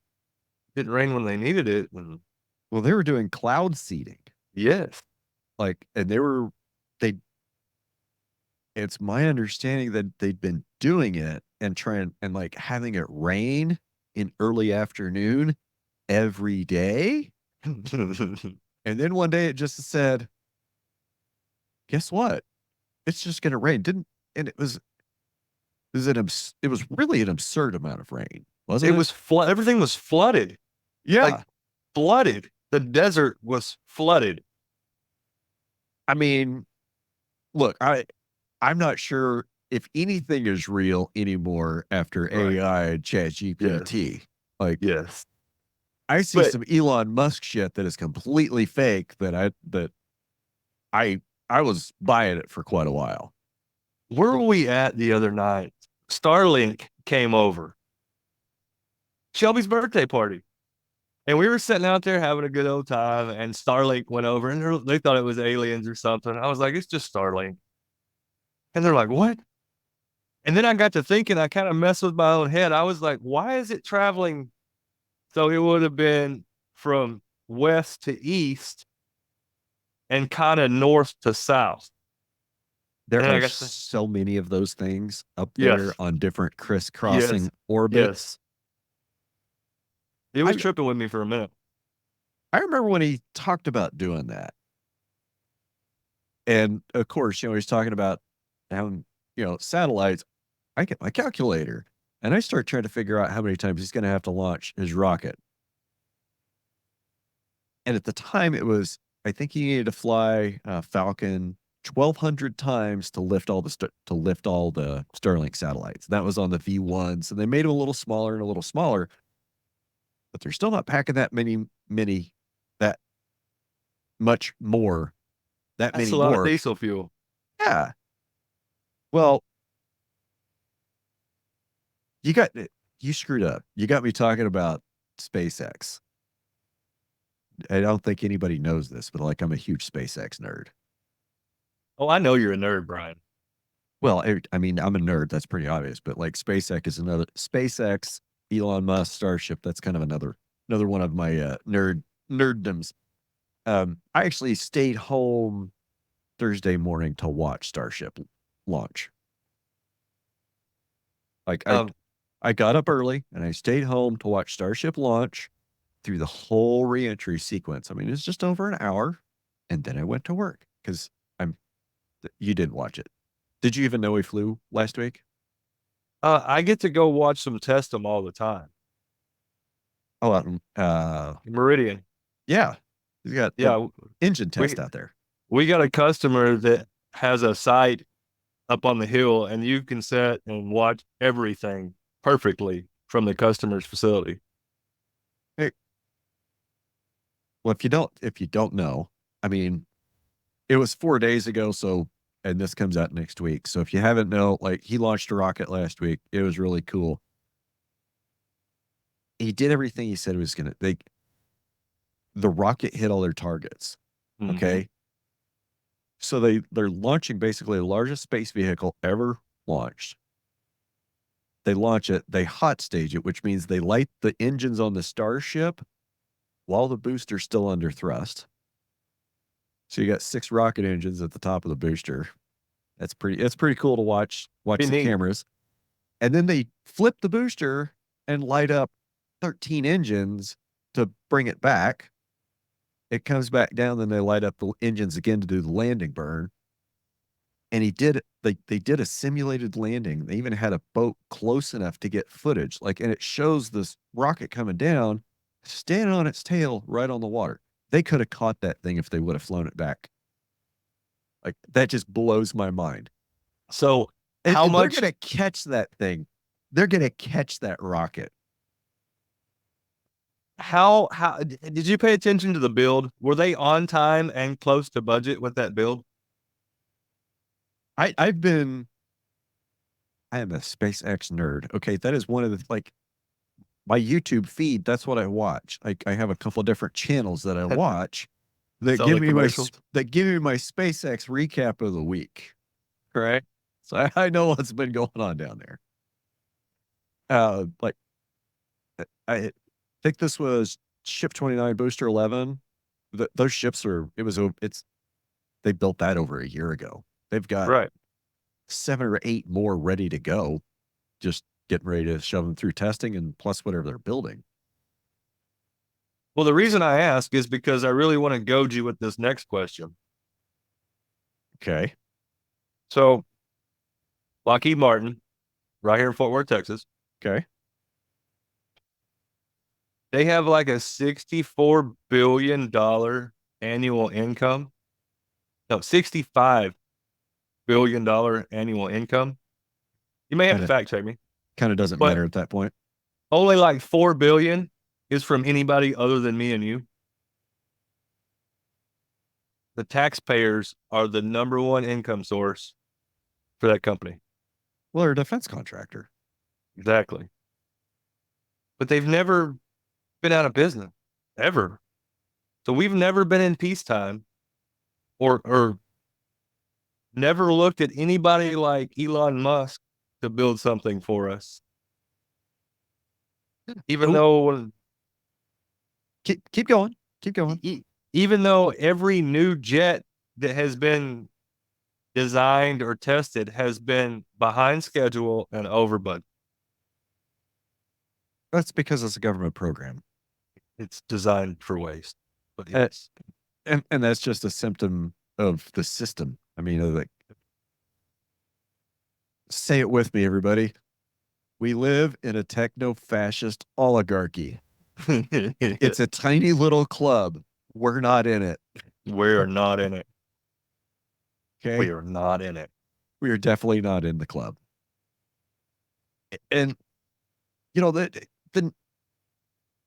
[SPEAKER 1] didn't rain when they needed it.
[SPEAKER 3] Well, they were doing cloud seeding.
[SPEAKER 1] Yes.
[SPEAKER 3] It's my understanding that they'd been doing it and having it rain in early afternoon every day. And then one day it just said, guess what? It's just going to rain. It was really an absurd amount of rain, wasn't it?
[SPEAKER 1] It was everything was flooded.
[SPEAKER 3] Yeah.
[SPEAKER 1] Flooded. The desert was flooded.
[SPEAKER 3] I mean, look, I'm not sure if anything is real anymore after AI and ChatGPT.
[SPEAKER 1] Yes.
[SPEAKER 3] I see some Elon Musk shit that is completely fake that I was buying it for quite a while.
[SPEAKER 1] Where were we at the other night? Starlink came over. Shelby's birthday party. And we were sitting out there having a good old time, and Starlink went over, and they thought it was aliens or something. I was like, it's just Starlink. And they're like, what? And then I got to thinking, I kind of messed with my own head. I was like, why is it traveling? So it would have been from west to east and kind of north to south.
[SPEAKER 3] There
[SPEAKER 1] And I
[SPEAKER 3] are
[SPEAKER 1] guess,
[SPEAKER 3] so many of those things up there
[SPEAKER 1] yes,
[SPEAKER 3] on different
[SPEAKER 1] yes,
[SPEAKER 3] crisscrossing orbits.
[SPEAKER 1] yes. It was
[SPEAKER 3] I
[SPEAKER 1] tripping with me for a minute.
[SPEAKER 3] I remember when he talked about doing that. And of course, he's talking about how, satellites. I get my calculator and I start trying to figure out how many times he's going to have to launch his rocket. And at the time, I think he needed to fly Falcon 1,200 times to lift all the Starlink satellites. That was on the V1s, and they made them a little smaller and a little smaller, but they're still not packing that that much more, that
[SPEAKER 1] That's
[SPEAKER 3] many
[SPEAKER 1] a lot of
[SPEAKER 3] more.
[SPEAKER 1] diesel fuel.
[SPEAKER 3] Yeah. Well, you screwed up. You got me talking about SpaceX. I don't think anybody knows this, but I'm a huge SpaceX nerd.
[SPEAKER 1] Oh, I know you're a nerd, Brian.
[SPEAKER 3] Well, I mean, I'm a nerd. That's pretty obvious. But SpaceX, Elon Musk, Starship. That's kind of another one of my nerddoms. I actually stayed home Thursday morning to watch Starship launch. I got up early and I stayed home to watch Starship launch through the whole reentry sequence. I mean, it's just over an hour, and then I went to work because you didn't watch it. Did you even know he flew last week?
[SPEAKER 1] I get to go watch them test them all the time.
[SPEAKER 3] Oh,
[SPEAKER 1] Meridian.
[SPEAKER 3] Yeah. He's got engine test out there.
[SPEAKER 1] We got a customer that has a site up on the hill, and you can sit and watch everything perfectly from the customer's facility.
[SPEAKER 3] Hey, well, if you don't know, I mean, it was 4 days ago, and this comes out next week. So if you haven't know, he launched a rocket last week. It was really cool. He did everything he said he was going to. The rocket hit all their targets.
[SPEAKER 1] Mm-hmm.
[SPEAKER 3] Okay. So they're launching basically the largest space vehicle ever launched. They launch it, they hot stage it, which means they light the engines on the Starship while the booster's still under thrust. So you got 6 rocket engines at the top of the booster. It's pretty cool to watch the cameras. And then they flip the booster and light up 13 engines to bring it back. It comes back down, then they light up the engines again to do the landing burn. And they did a simulated landing. They even had a boat close enough to get footage. And it shows this rocket coming down, standing on its tail right on the water. They could have caught that thing if they would have flown it back. That just blows my mind.
[SPEAKER 1] So
[SPEAKER 3] they're going to catch that thing. They're going to catch that rocket.
[SPEAKER 1] How did you pay attention to the build? Were they on time and close to budget with that build?
[SPEAKER 3] I am a SpaceX nerd. Okay, that is one of the my YouTube feed. That's what I watch. I have a couple of different channels that I watch that give me my SpaceX recap of the week. Right. So I know what's been going on down there. I think this was ship 29, booster 11. Those ships they built that over a year ago. They've got 7 or 8 more ready to go, just getting ready to shove them through testing and plus whatever they're building.
[SPEAKER 1] Well, the reason I ask is because I really want to goad you with this next question.
[SPEAKER 3] Okay.
[SPEAKER 1] So, Lockheed Martin, right here in Fort Worth, Texas.
[SPEAKER 3] Okay.
[SPEAKER 1] They have a $64 billion annual income. No, $65 billion annual income. You may have to fact check me.
[SPEAKER 3] Kind of doesn't matter at that point.
[SPEAKER 1] Only $4 billion is from anybody other than me and you. The taxpayers are the number one income source for that company.
[SPEAKER 3] Well, they're a defense contractor.
[SPEAKER 1] Exactly. But they've never been out of business, ever. So we've never been in peacetime or never looked at anybody like Elon Musk to build something for us. Even though
[SPEAKER 3] keep going.
[SPEAKER 1] Even though every new jet that has been designed or tested has been behind schedule and over budget.
[SPEAKER 3] That's because it's a government program.
[SPEAKER 1] It's designed for waste. But yes.
[SPEAKER 3] And that's just a symptom of the system. I mean, like, say it with me, everybody. We live in a techno-fascist oligarchy. It's a tiny little club. We're not in it.
[SPEAKER 1] We're not in it.
[SPEAKER 3] Okay.
[SPEAKER 1] We are not in it.
[SPEAKER 3] We are definitely not in the club. And, you know, the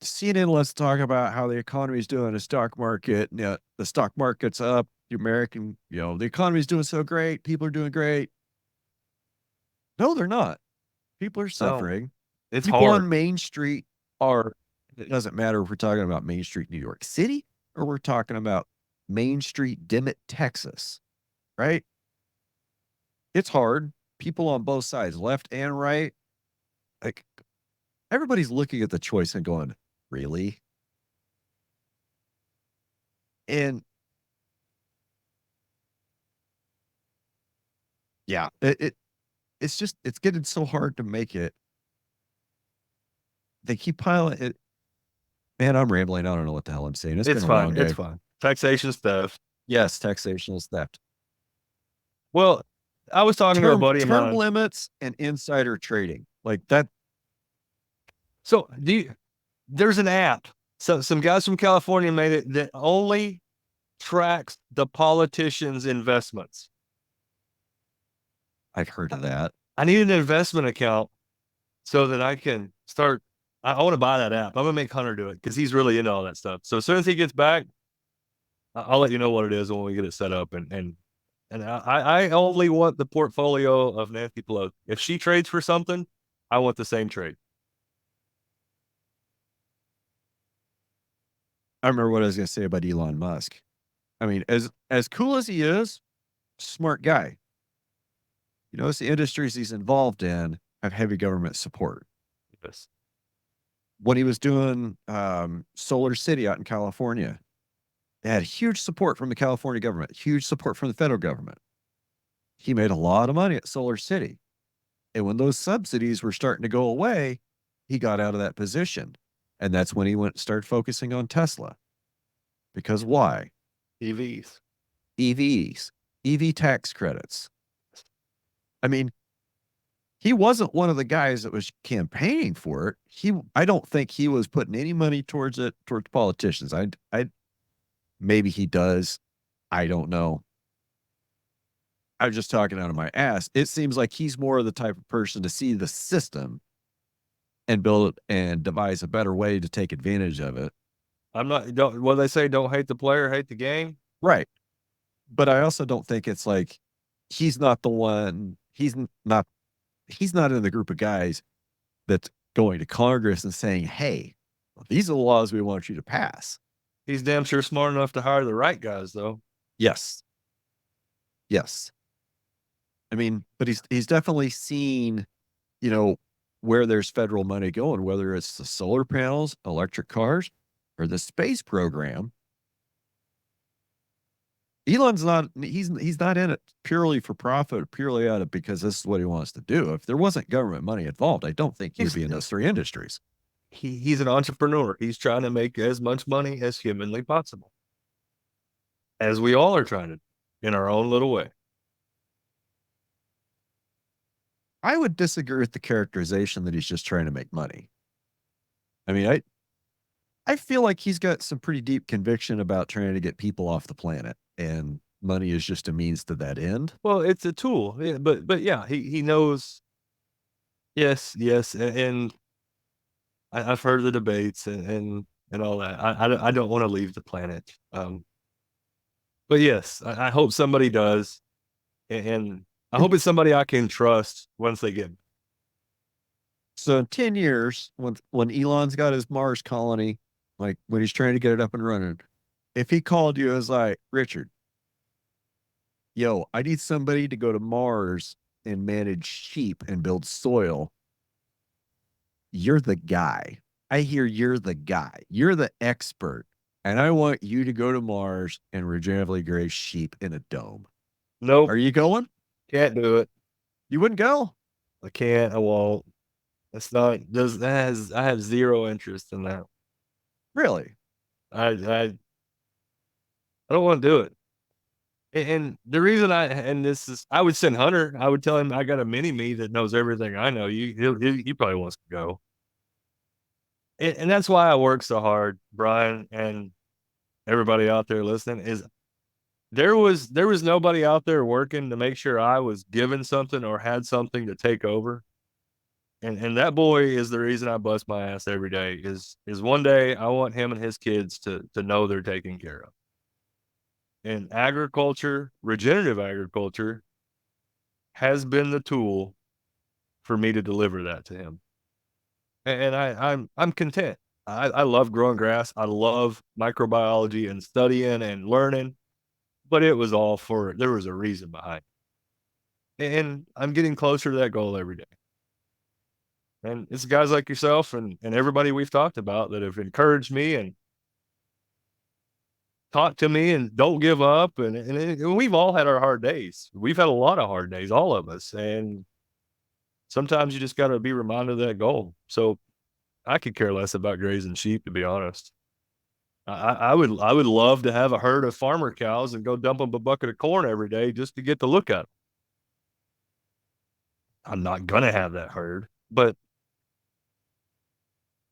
[SPEAKER 3] CNN let's talk about how the economy is doing, the stock market. You know, the stock market's up. The American, the economy is doing so great. People are doing great. No, they're not. People are suffering.
[SPEAKER 1] No, it's
[SPEAKER 3] people
[SPEAKER 1] hard.
[SPEAKER 3] on Main Street are, it doesn't matter if we're talking about Main Street, New York City, or we're talking about Main Street, Dimmitt, Texas, right? It's hard. People on both sides, left and right, like everybody's looking at the choice and going, really? And yeah, it's just, it's getting so hard to make it. They keep piling it. Man, I'm rambling. I don't know what the hell I'm saying. It's been a
[SPEAKER 1] fine.
[SPEAKER 3] long day.
[SPEAKER 1] It's fine. Taxation is theft.
[SPEAKER 3] Yes, taxation is theft.
[SPEAKER 1] Well, I was talking to a buddy of mine.
[SPEAKER 3] Term limits and insider trading, like that.
[SPEAKER 1] So there's an app. So some guys from California made it that only tracks the politicians' investments.
[SPEAKER 3] I've heard of that.
[SPEAKER 1] I need an investment account so that I can start. I want to buy that app. I'm gonna make Hunter do it because he's really into all that stuff. So as soon as he gets back, I'll let you know what it is when we get it set up. And I only want the portfolio of Nancy Pelosi. If she trades for something, I want the same trade.
[SPEAKER 3] I remember what I was going to say about Elon Musk. I mean, as cool as he is, smart guy. You notice the industries he's involved in have heavy government support.
[SPEAKER 1] Yes.
[SPEAKER 3] When he was doing Solar City out in California, they had huge support from the California government, huge support from the federal government. He made a lot of money at Solar City. And when those subsidies were starting to go away, he got out of that position. And that's when he started focusing on Tesla. Because why?
[SPEAKER 1] EVs,
[SPEAKER 3] EV tax credits. I mean, he wasn't one of the guys that was campaigning for it. I don't think he was putting any money towards politicians. Maybe he does. I don't know. I'm just talking out of my ass. It seems like he's more of the type of person to see the system and build and devise a better way to take advantage of it.
[SPEAKER 1] What they say, don't hate the player, hate the game.
[SPEAKER 3] Right. But I also don't think it's like, he's not the one, he's not in the group of guys that's going to Congress and saying, hey, these are the laws we want you to pass.
[SPEAKER 1] He's damn sure smart enough to hire the right guys, though.
[SPEAKER 3] Yes. I mean, but he's definitely seen, where there's federal money going, whether it's the solar panels, electric cars, or the space program. Elon's he's not in it purely for profit, purely out of because this is what he wants to do. If there wasn't government money involved, I don't think he'd be in those three industries.
[SPEAKER 1] He's an entrepreneur. He's trying to make as much money as humanly possible, as we all are trying to, in our own little way.
[SPEAKER 3] I would disagree with the characterization that he's just trying to make money. I mean, I feel like he's got some pretty deep conviction about trying to get people off the planet, and money is just a means to that end.
[SPEAKER 1] Well, it's a tool, yeah, but yeah, he knows. Yes, and I've heard the debates and all that. I don't want to leave the planet. But yes, I hope somebody does, and I hope it's somebody I can trust once they get me.
[SPEAKER 3] So in 10 years, when Elon's got his Mars colony, like when he's trying to get it up and running, if he called you as like, Richard, yo, I need somebody to go to Mars and manage sheep and build soil, you're the guy. I hear you're the guy. You're the expert. And I want you to go to Mars and regeneratively graze sheep in a dome.
[SPEAKER 1] Nope.
[SPEAKER 3] Are you going?
[SPEAKER 1] Can't do it.
[SPEAKER 3] You wouldn't go?
[SPEAKER 1] I can't. I won't. That's not. I have zero interest in that.
[SPEAKER 3] Really?
[SPEAKER 1] I don't want to do it. And the reason I would send Hunter. I would tell him I got a mini me that knows everything I know. He probably wants to go. And that's why I work so hard, Brian, and everybody out there listening. Is there was nobody out there working to make sure I was given something or had something to take over. And that boy is the reason I bust my ass every day. Is one day I want him and his kids to know they're taken care of. And agriculture, regenerative agriculture, has been the tool for me to deliver that to him. And I'm content. I love growing grass. I love microbiology and studying and learning, but it was all there was a reason behind it. And I'm getting closer to that goal every day. And it's guys like yourself and everybody we've talked about that have encouraged me and talked to me and don't give up. And we've all had our hard days. We've had a lot of hard days, all of us. And sometimes you just got to be reminded of that goal. So I could care less about grazing sheep, to be honest. I would love to have a herd of farmer cows and go dump them a bucket of corn every day just to get to look at them. I'm not going to have that herd, but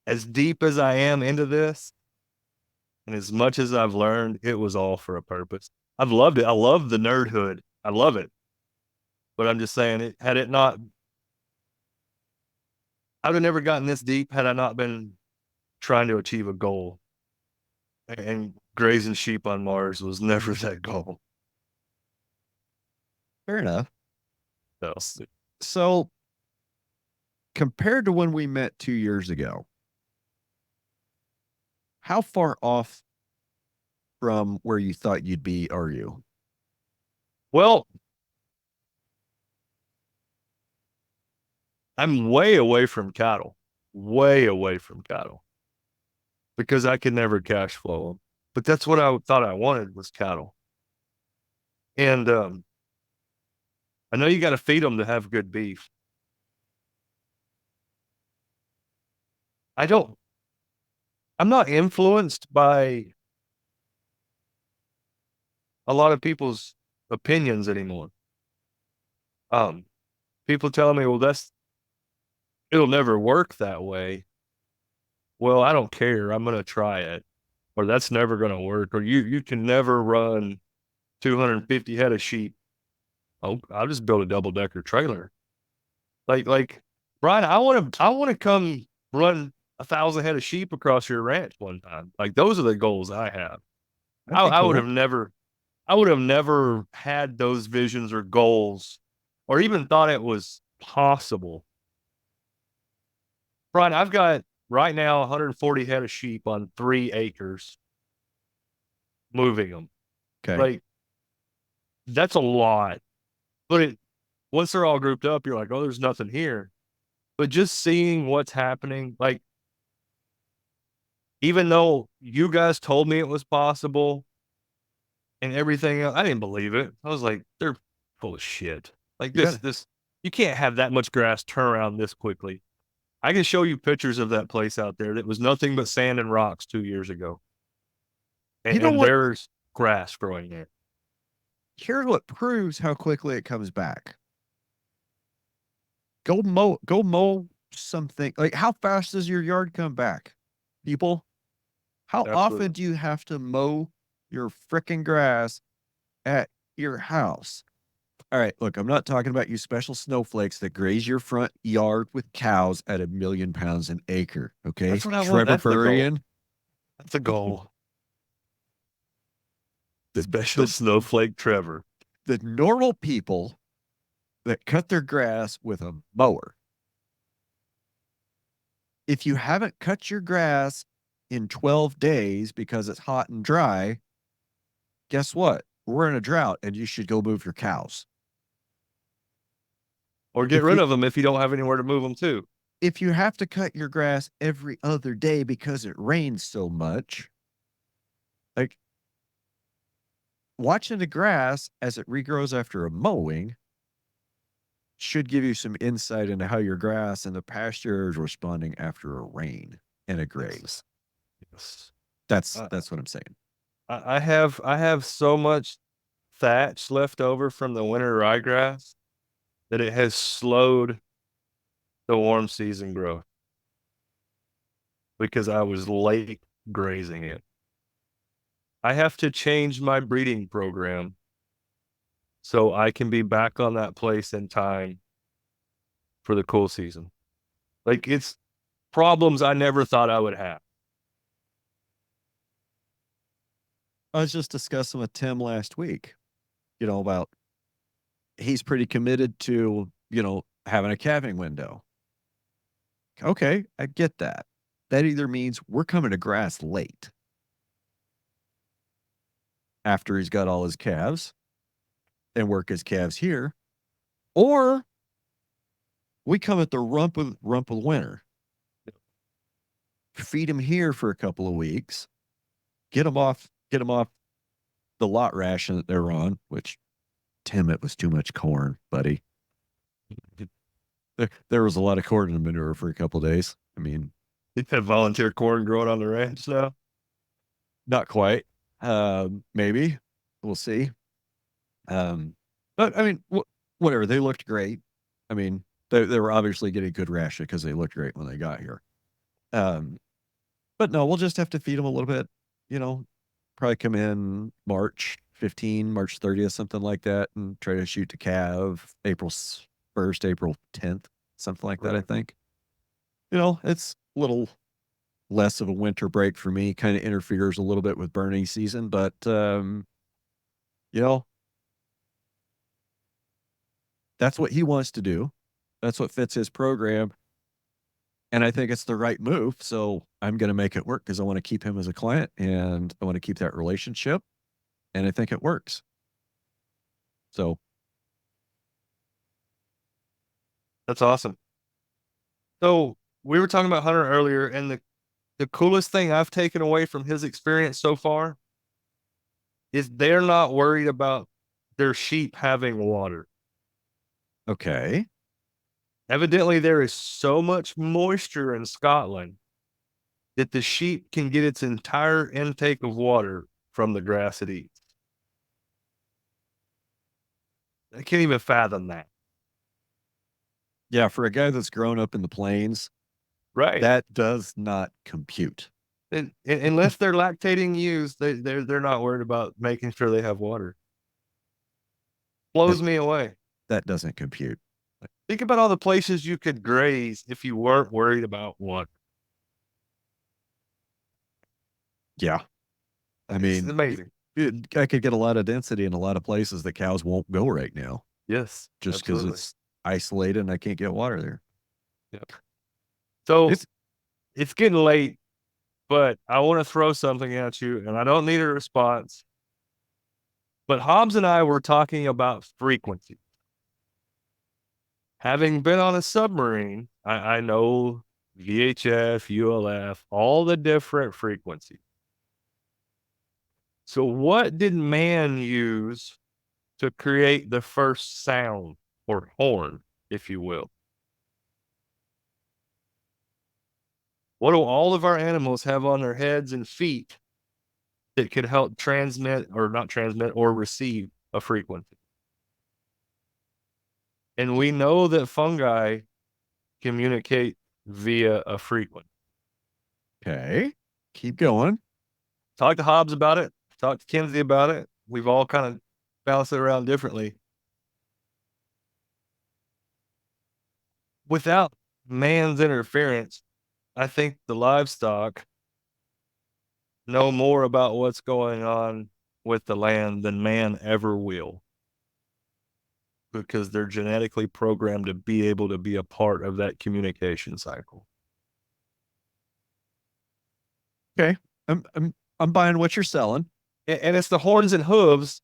[SPEAKER 1] as deep as I am into this, and as much as I've learned, it was all for a purpose. I've loved it. I love the nerdhood. I love it. But I'm just saying, had it not, I would have never gotten this deep had I not been trying to achieve a goal. And grazing sheep on Mars was never that goal.
[SPEAKER 3] Fair enough.
[SPEAKER 1] So,
[SPEAKER 3] So compared to when we met 2 years ago, how far off from where you thought you'd be are you?
[SPEAKER 1] well, I'm way away from cattle, because I could never cash flow them. But that's what I thought I wanted was cattle. And I know you got to feed them to have good beef. I'm not influenced by a lot of people's opinions anymore. People telling me, well, it'll never work that way. Well, I don't care. I'm going to try it. Or that's never going to work. Or you can never run 250 head of sheep. Oh, I'll just build a double decker trailer. Like Brian, I want to come run 1,000 head of sheep across your ranch one time. Like those are the goals I have. I would have never had those visions or goals or even thought it was possible. Brian, I've got right now 140 head of sheep on 3 acres, moving them.
[SPEAKER 3] Okay.
[SPEAKER 1] Like that's a lot. But once they're all grouped up, you're like, oh, there's nothing here. But just seeing what's happening, like, even though you guys told me it was possible and everything else, I didn't believe it. I was like, they're full of shit. Like you can't have that much grass turn around this quickly. I can show you pictures of that place out there that was nothing but sand and rocks 2 years ago. And there's grass growing there.
[SPEAKER 3] Here's what proves how quickly it comes back. Go mow something. Like, how fast does your yard come back? People, how often do you have to mow your frickin' grass at your house? All right, look, I'm not talking about you special snowflakes that graze your front yard with cows at 1,000,000 pounds an acre. Okay,
[SPEAKER 1] that's what I want. That's the goal. The special snowflake Trevor.
[SPEAKER 3] The normal people that cut their grass with a mower. If you haven't cut your grass in 12 days because it's hot and dry, guess what? We're in a drought and you should go move your cows.
[SPEAKER 1] Or get rid of them if you don't have anywhere to move them to.
[SPEAKER 3] If you have to cut your grass every other day because it rains so much, like watching the grass as it regrows after a mowing should give you some insight into how your grass and the pasture is responding after a rain and a graze.
[SPEAKER 1] Yes.
[SPEAKER 3] That's what I'm saying.
[SPEAKER 1] I have so much thatch left over from the winter ryegrass that it has slowed the warm season growth because I was late grazing it. I have to change my breeding program so I can be back on that place in time for the cool season. Like, it's problems I never thought I would have.
[SPEAKER 3] I was just discussing with Tim last week, about he's pretty committed to, having a calving window. Okay, I get that. That either means we're coming to grass late after he's got all his calves and work his calves here, or we come at the rump of winter, feed him here for a couple of weeks, get him off the lot ration that they're on, which, Tim, it was too much corn, buddy. There was a lot of corn in the manure for a couple of days. I mean,
[SPEAKER 1] You have volunteer corn growing on the ranch now?
[SPEAKER 3] not quite. Maybe we'll see. But I mean, whatever. They looked great. I mean, they were obviously getting good ration because they looked great when they got here. But no, we'll just have to feed them a little bit. Probably come in March 15, March 30th, something like that, and try to shoot to calve April 1st, April 10th, something like that. I think. It's a little less of a winter break for me. Kind of interferes a little bit with burning season, but that's what he wants to do. That's what fits his program. And I think it's the right move. So I'm going to make it work because I want to keep him as a client and I want to keep that relationship. And I think it works. So
[SPEAKER 1] that's awesome. So we were talking about Hunter earlier, and the coolest thing I've taken away from his experience so far is they're not worried about their sheep having water.
[SPEAKER 3] Okay.
[SPEAKER 1] Evidently, there is so much moisture in Scotland that the sheep can get its entire intake of water from the grass it eats. I can't even fathom that.
[SPEAKER 3] Yeah, for a guy that's grown up in the plains,
[SPEAKER 1] right?
[SPEAKER 3] That does not compute.
[SPEAKER 1] And unless they're lactating ewes, they're not worried about making sure they have water. Blows me away.
[SPEAKER 3] That doesn't compute.
[SPEAKER 1] Think about all the places you could graze if you weren't worried about water.
[SPEAKER 3] Yeah. I mean,
[SPEAKER 1] it's amazing.
[SPEAKER 3] I could get a lot of density in a lot of places that cows won't go right now.
[SPEAKER 1] Yes.
[SPEAKER 3] Just because it's isolated and I can't get water there.
[SPEAKER 1] Yep. So it's getting late, but I want to throw something at you and I don't need a response. But Hobbs and I were talking about frequency. Having been on a submarine, I know VHF, ULF, all the different frequencies. So what did man use to create the first sound or horn, if you will? What do all of our animals have on their heads and feet that could help transmit or not transmit or receive a frequency? And we know that fungi communicate via a frequency.
[SPEAKER 3] Okay. Keep going.
[SPEAKER 1] Talk to Hobbs about it. Talk to Kinsey about it. We've all kind of bounced it around differently. Without man's interference, I think the livestock know more about what's going on with the land than man ever will, because they're genetically programmed to be able to be a part of that communication cycle.
[SPEAKER 3] Okay. I'm buying what you're selling.
[SPEAKER 1] And it's the horns and hooves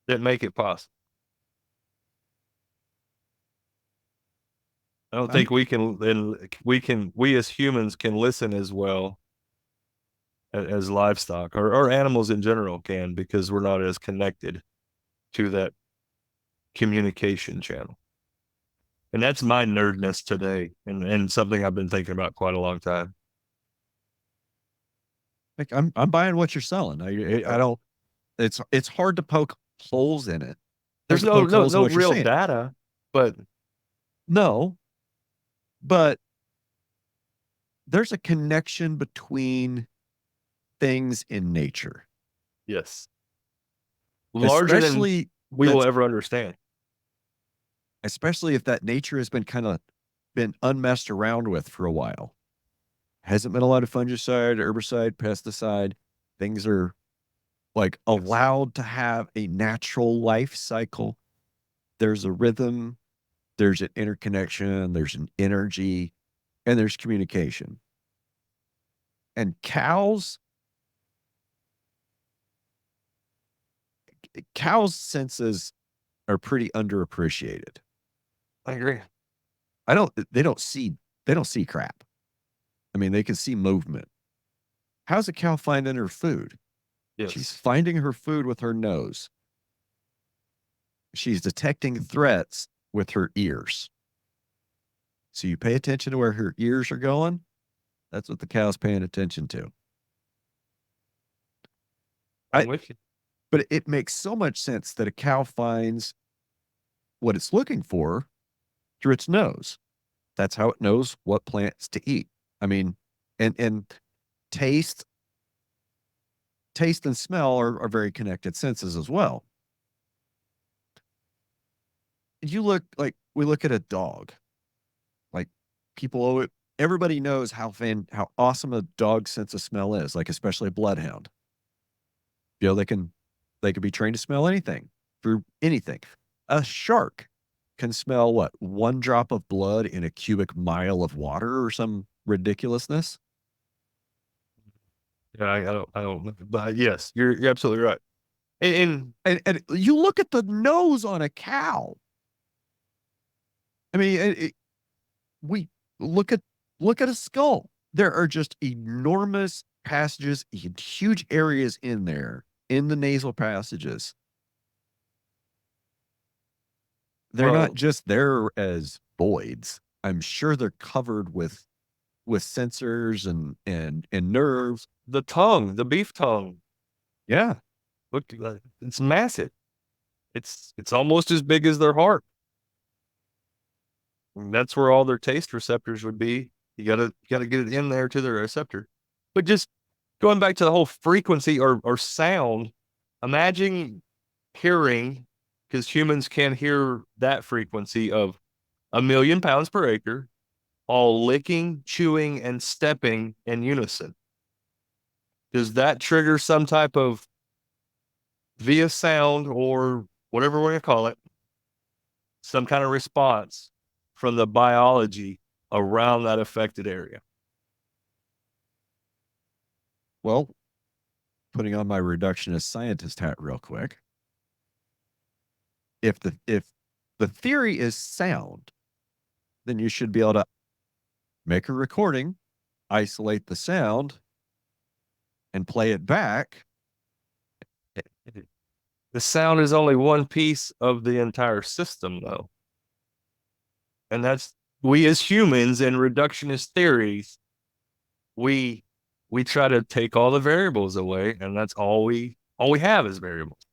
[SPEAKER 1] that make it possible. I don't think we as humans can listen as well as livestock or animals in general can, because we're not as connected to that communication channel. And that's my nerdness today, and something I've been thinking about quite a long time.
[SPEAKER 3] Like I'm buying what you're selling. I don't. It's hard to poke holes in it.
[SPEAKER 1] There's no real data, but
[SPEAKER 3] no, but there's a connection between things in nature.
[SPEAKER 1] yes, larger than we will ever understand.
[SPEAKER 3] Especially if that nature has been unmessed around with for a while. Hasn't been a lot of fungicide, herbicide, pesticide. Things are like allowed to have a natural life cycle. There's a rhythm, there's an interconnection, there's an energy, and there's communication. And cows' senses are pretty underappreciated.
[SPEAKER 1] I agree.
[SPEAKER 3] They don't see crap. I mean, they can see movement. How's a cow finding her food?
[SPEAKER 1] Yes.
[SPEAKER 3] She's finding her food with her nose. She's detecting threats with her ears. So you pay attention to where her ears are going. That's what the cow's paying attention to.
[SPEAKER 1] I'm with you.
[SPEAKER 3] But it makes so much sense that a cow finds what it's looking for through its nose. That's how it knows what plants to eat. I mean, and taste and smell are very connected senses as well. We look at a dog. Like everybody knows how awesome a dog's sense of smell is, like especially a bloodhound. You know, they can be trained to smell anything through anything. A shark can smell what? 1 drop of blood in a cubic mile of water or some ridiculousness.
[SPEAKER 1] Yeah, I don't, but yes, you're absolutely right. And
[SPEAKER 3] you look at the nose on a cow. I mean, we look at a skull. There are just enormous passages, huge areas in there, in the nasal passages. They're not just there as voids. I'm sure they're covered with sensors and nerves.
[SPEAKER 1] The tongue, the beef tongue.
[SPEAKER 3] Yeah.
[SPEAKER 1] Look, it's massive. It's almost as big as their heart. And that's where all their taste receptors would be. You gotta get it in there to the receptor. But just going back to the whole frequency or sound, imagine hearing, because humans can hear that frequency of 1,000,000 pounds per acre, all licking, chewing, and stepping in unison. Does that trigger some type of, via sound or whatever we're going to call it, some kind of response from the biology around that affected area?
[SPEAKER 3] Well, putting on my reductionist scientist hat real quick. If the theory is sound, then you should be able to make a recording, isolate the sound, and play it back.
[SPEAKER 1] The sound is only one piece of the entire system, though. And that's, we as humans in reductionist theories, we try to take all the variables away, and that's all we have is variables.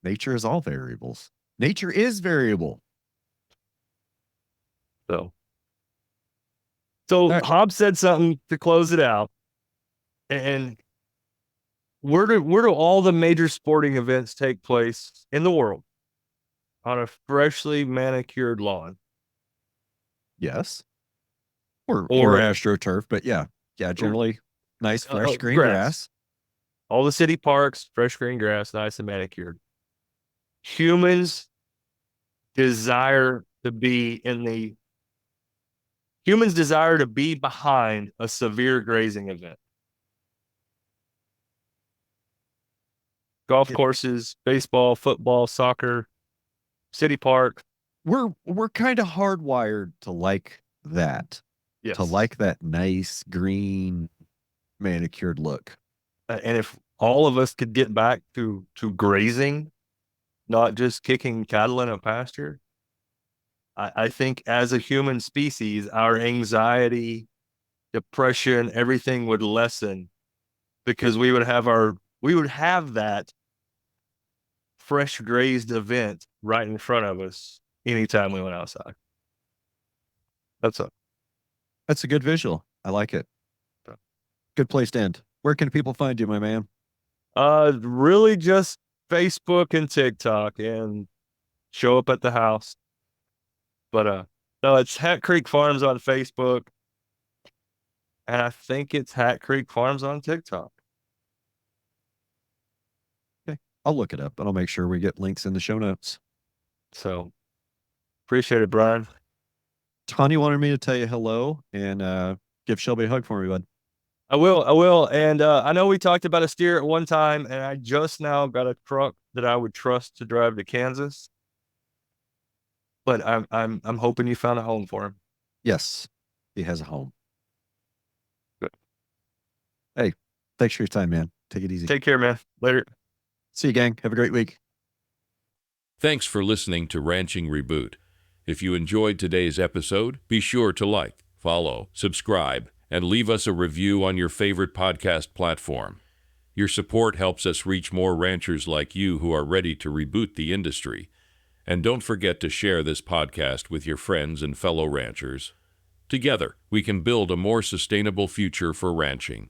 [SPEAKER 3] Nature is all variables. Nature is variable.
[SPEAKER 1] So Hobbs said something to close it out. And where do all the major sporting events take place in the world? On a freshly manicured lawn.
[SPEAKER 3] Yes. Or AstroTurf, but yeah, generally nice fresh green grass.
[SPEAKER 1] All the city parks, fresh green grass, nice and manicured. Humans desire to be behind a severe grazing event. Golf courses, baseball, football, soccer, city park.
[SPEAKER 3] We're kind of hardwired to like that,
[SPEAKER 1] Yes.
[SPEAKER 3] to like that nice green manicured look.
[SPEAKER 1] And if all of us could get back to grazing, not just kicking cattle in a pasture, I think as a human species, our anxiety, depression, everything would lessen because we would have that fresh grazed event right in front of us anytime we went outside. That's
[SPEAKER 3] a good visual. I like it. Good place to end. Where can people find you, my man?
[SPEAKER 1] Really just Facebook and TikTok, and show up at the house. But no, it's Hat Creek Farms on Facebook, and I think it's Hat Creek Farms on TikTok.
[SPEAKER 3] Okay, I'll look it up and I'll make sure we get links in the show notes.
[SPEAKER 1] So appreciate it, Brian.
[SPEAKER 3] Tanya wanted me to tell you hello and give Shelby a hug for me, bud.
[SPEAKER 1] I will. And I know we talked about a steer at one time, and I just now got a truck that I would trust to drive to Kansas. But I'm hoping you found a home for him.
[SPEAKER 3] Yes, he has a home.
[SPEAKER 1] Good.
[SPEAKER 3] Hey, thanks for your time, man. Take it easy.
[SPEAKER 1] Take care, man. Later.
[SPEAKER 3] See you, gang. Have a great week.
[SPEAKER 2] Thanks for listening to Ranching Reboot. If you enjoyed today's episode, be sure to like, follow, subscribe, and leave us a review on your favorite podcast platform. Your support helps us reach more ranchers like you who are ready to reboot the industry. And don't forget to share this podcast with your friends and fellow ranchers. Together, we can build a more sustainable future for ranching.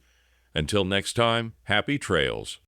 [SPEAKER 2] Until next time, happy trails.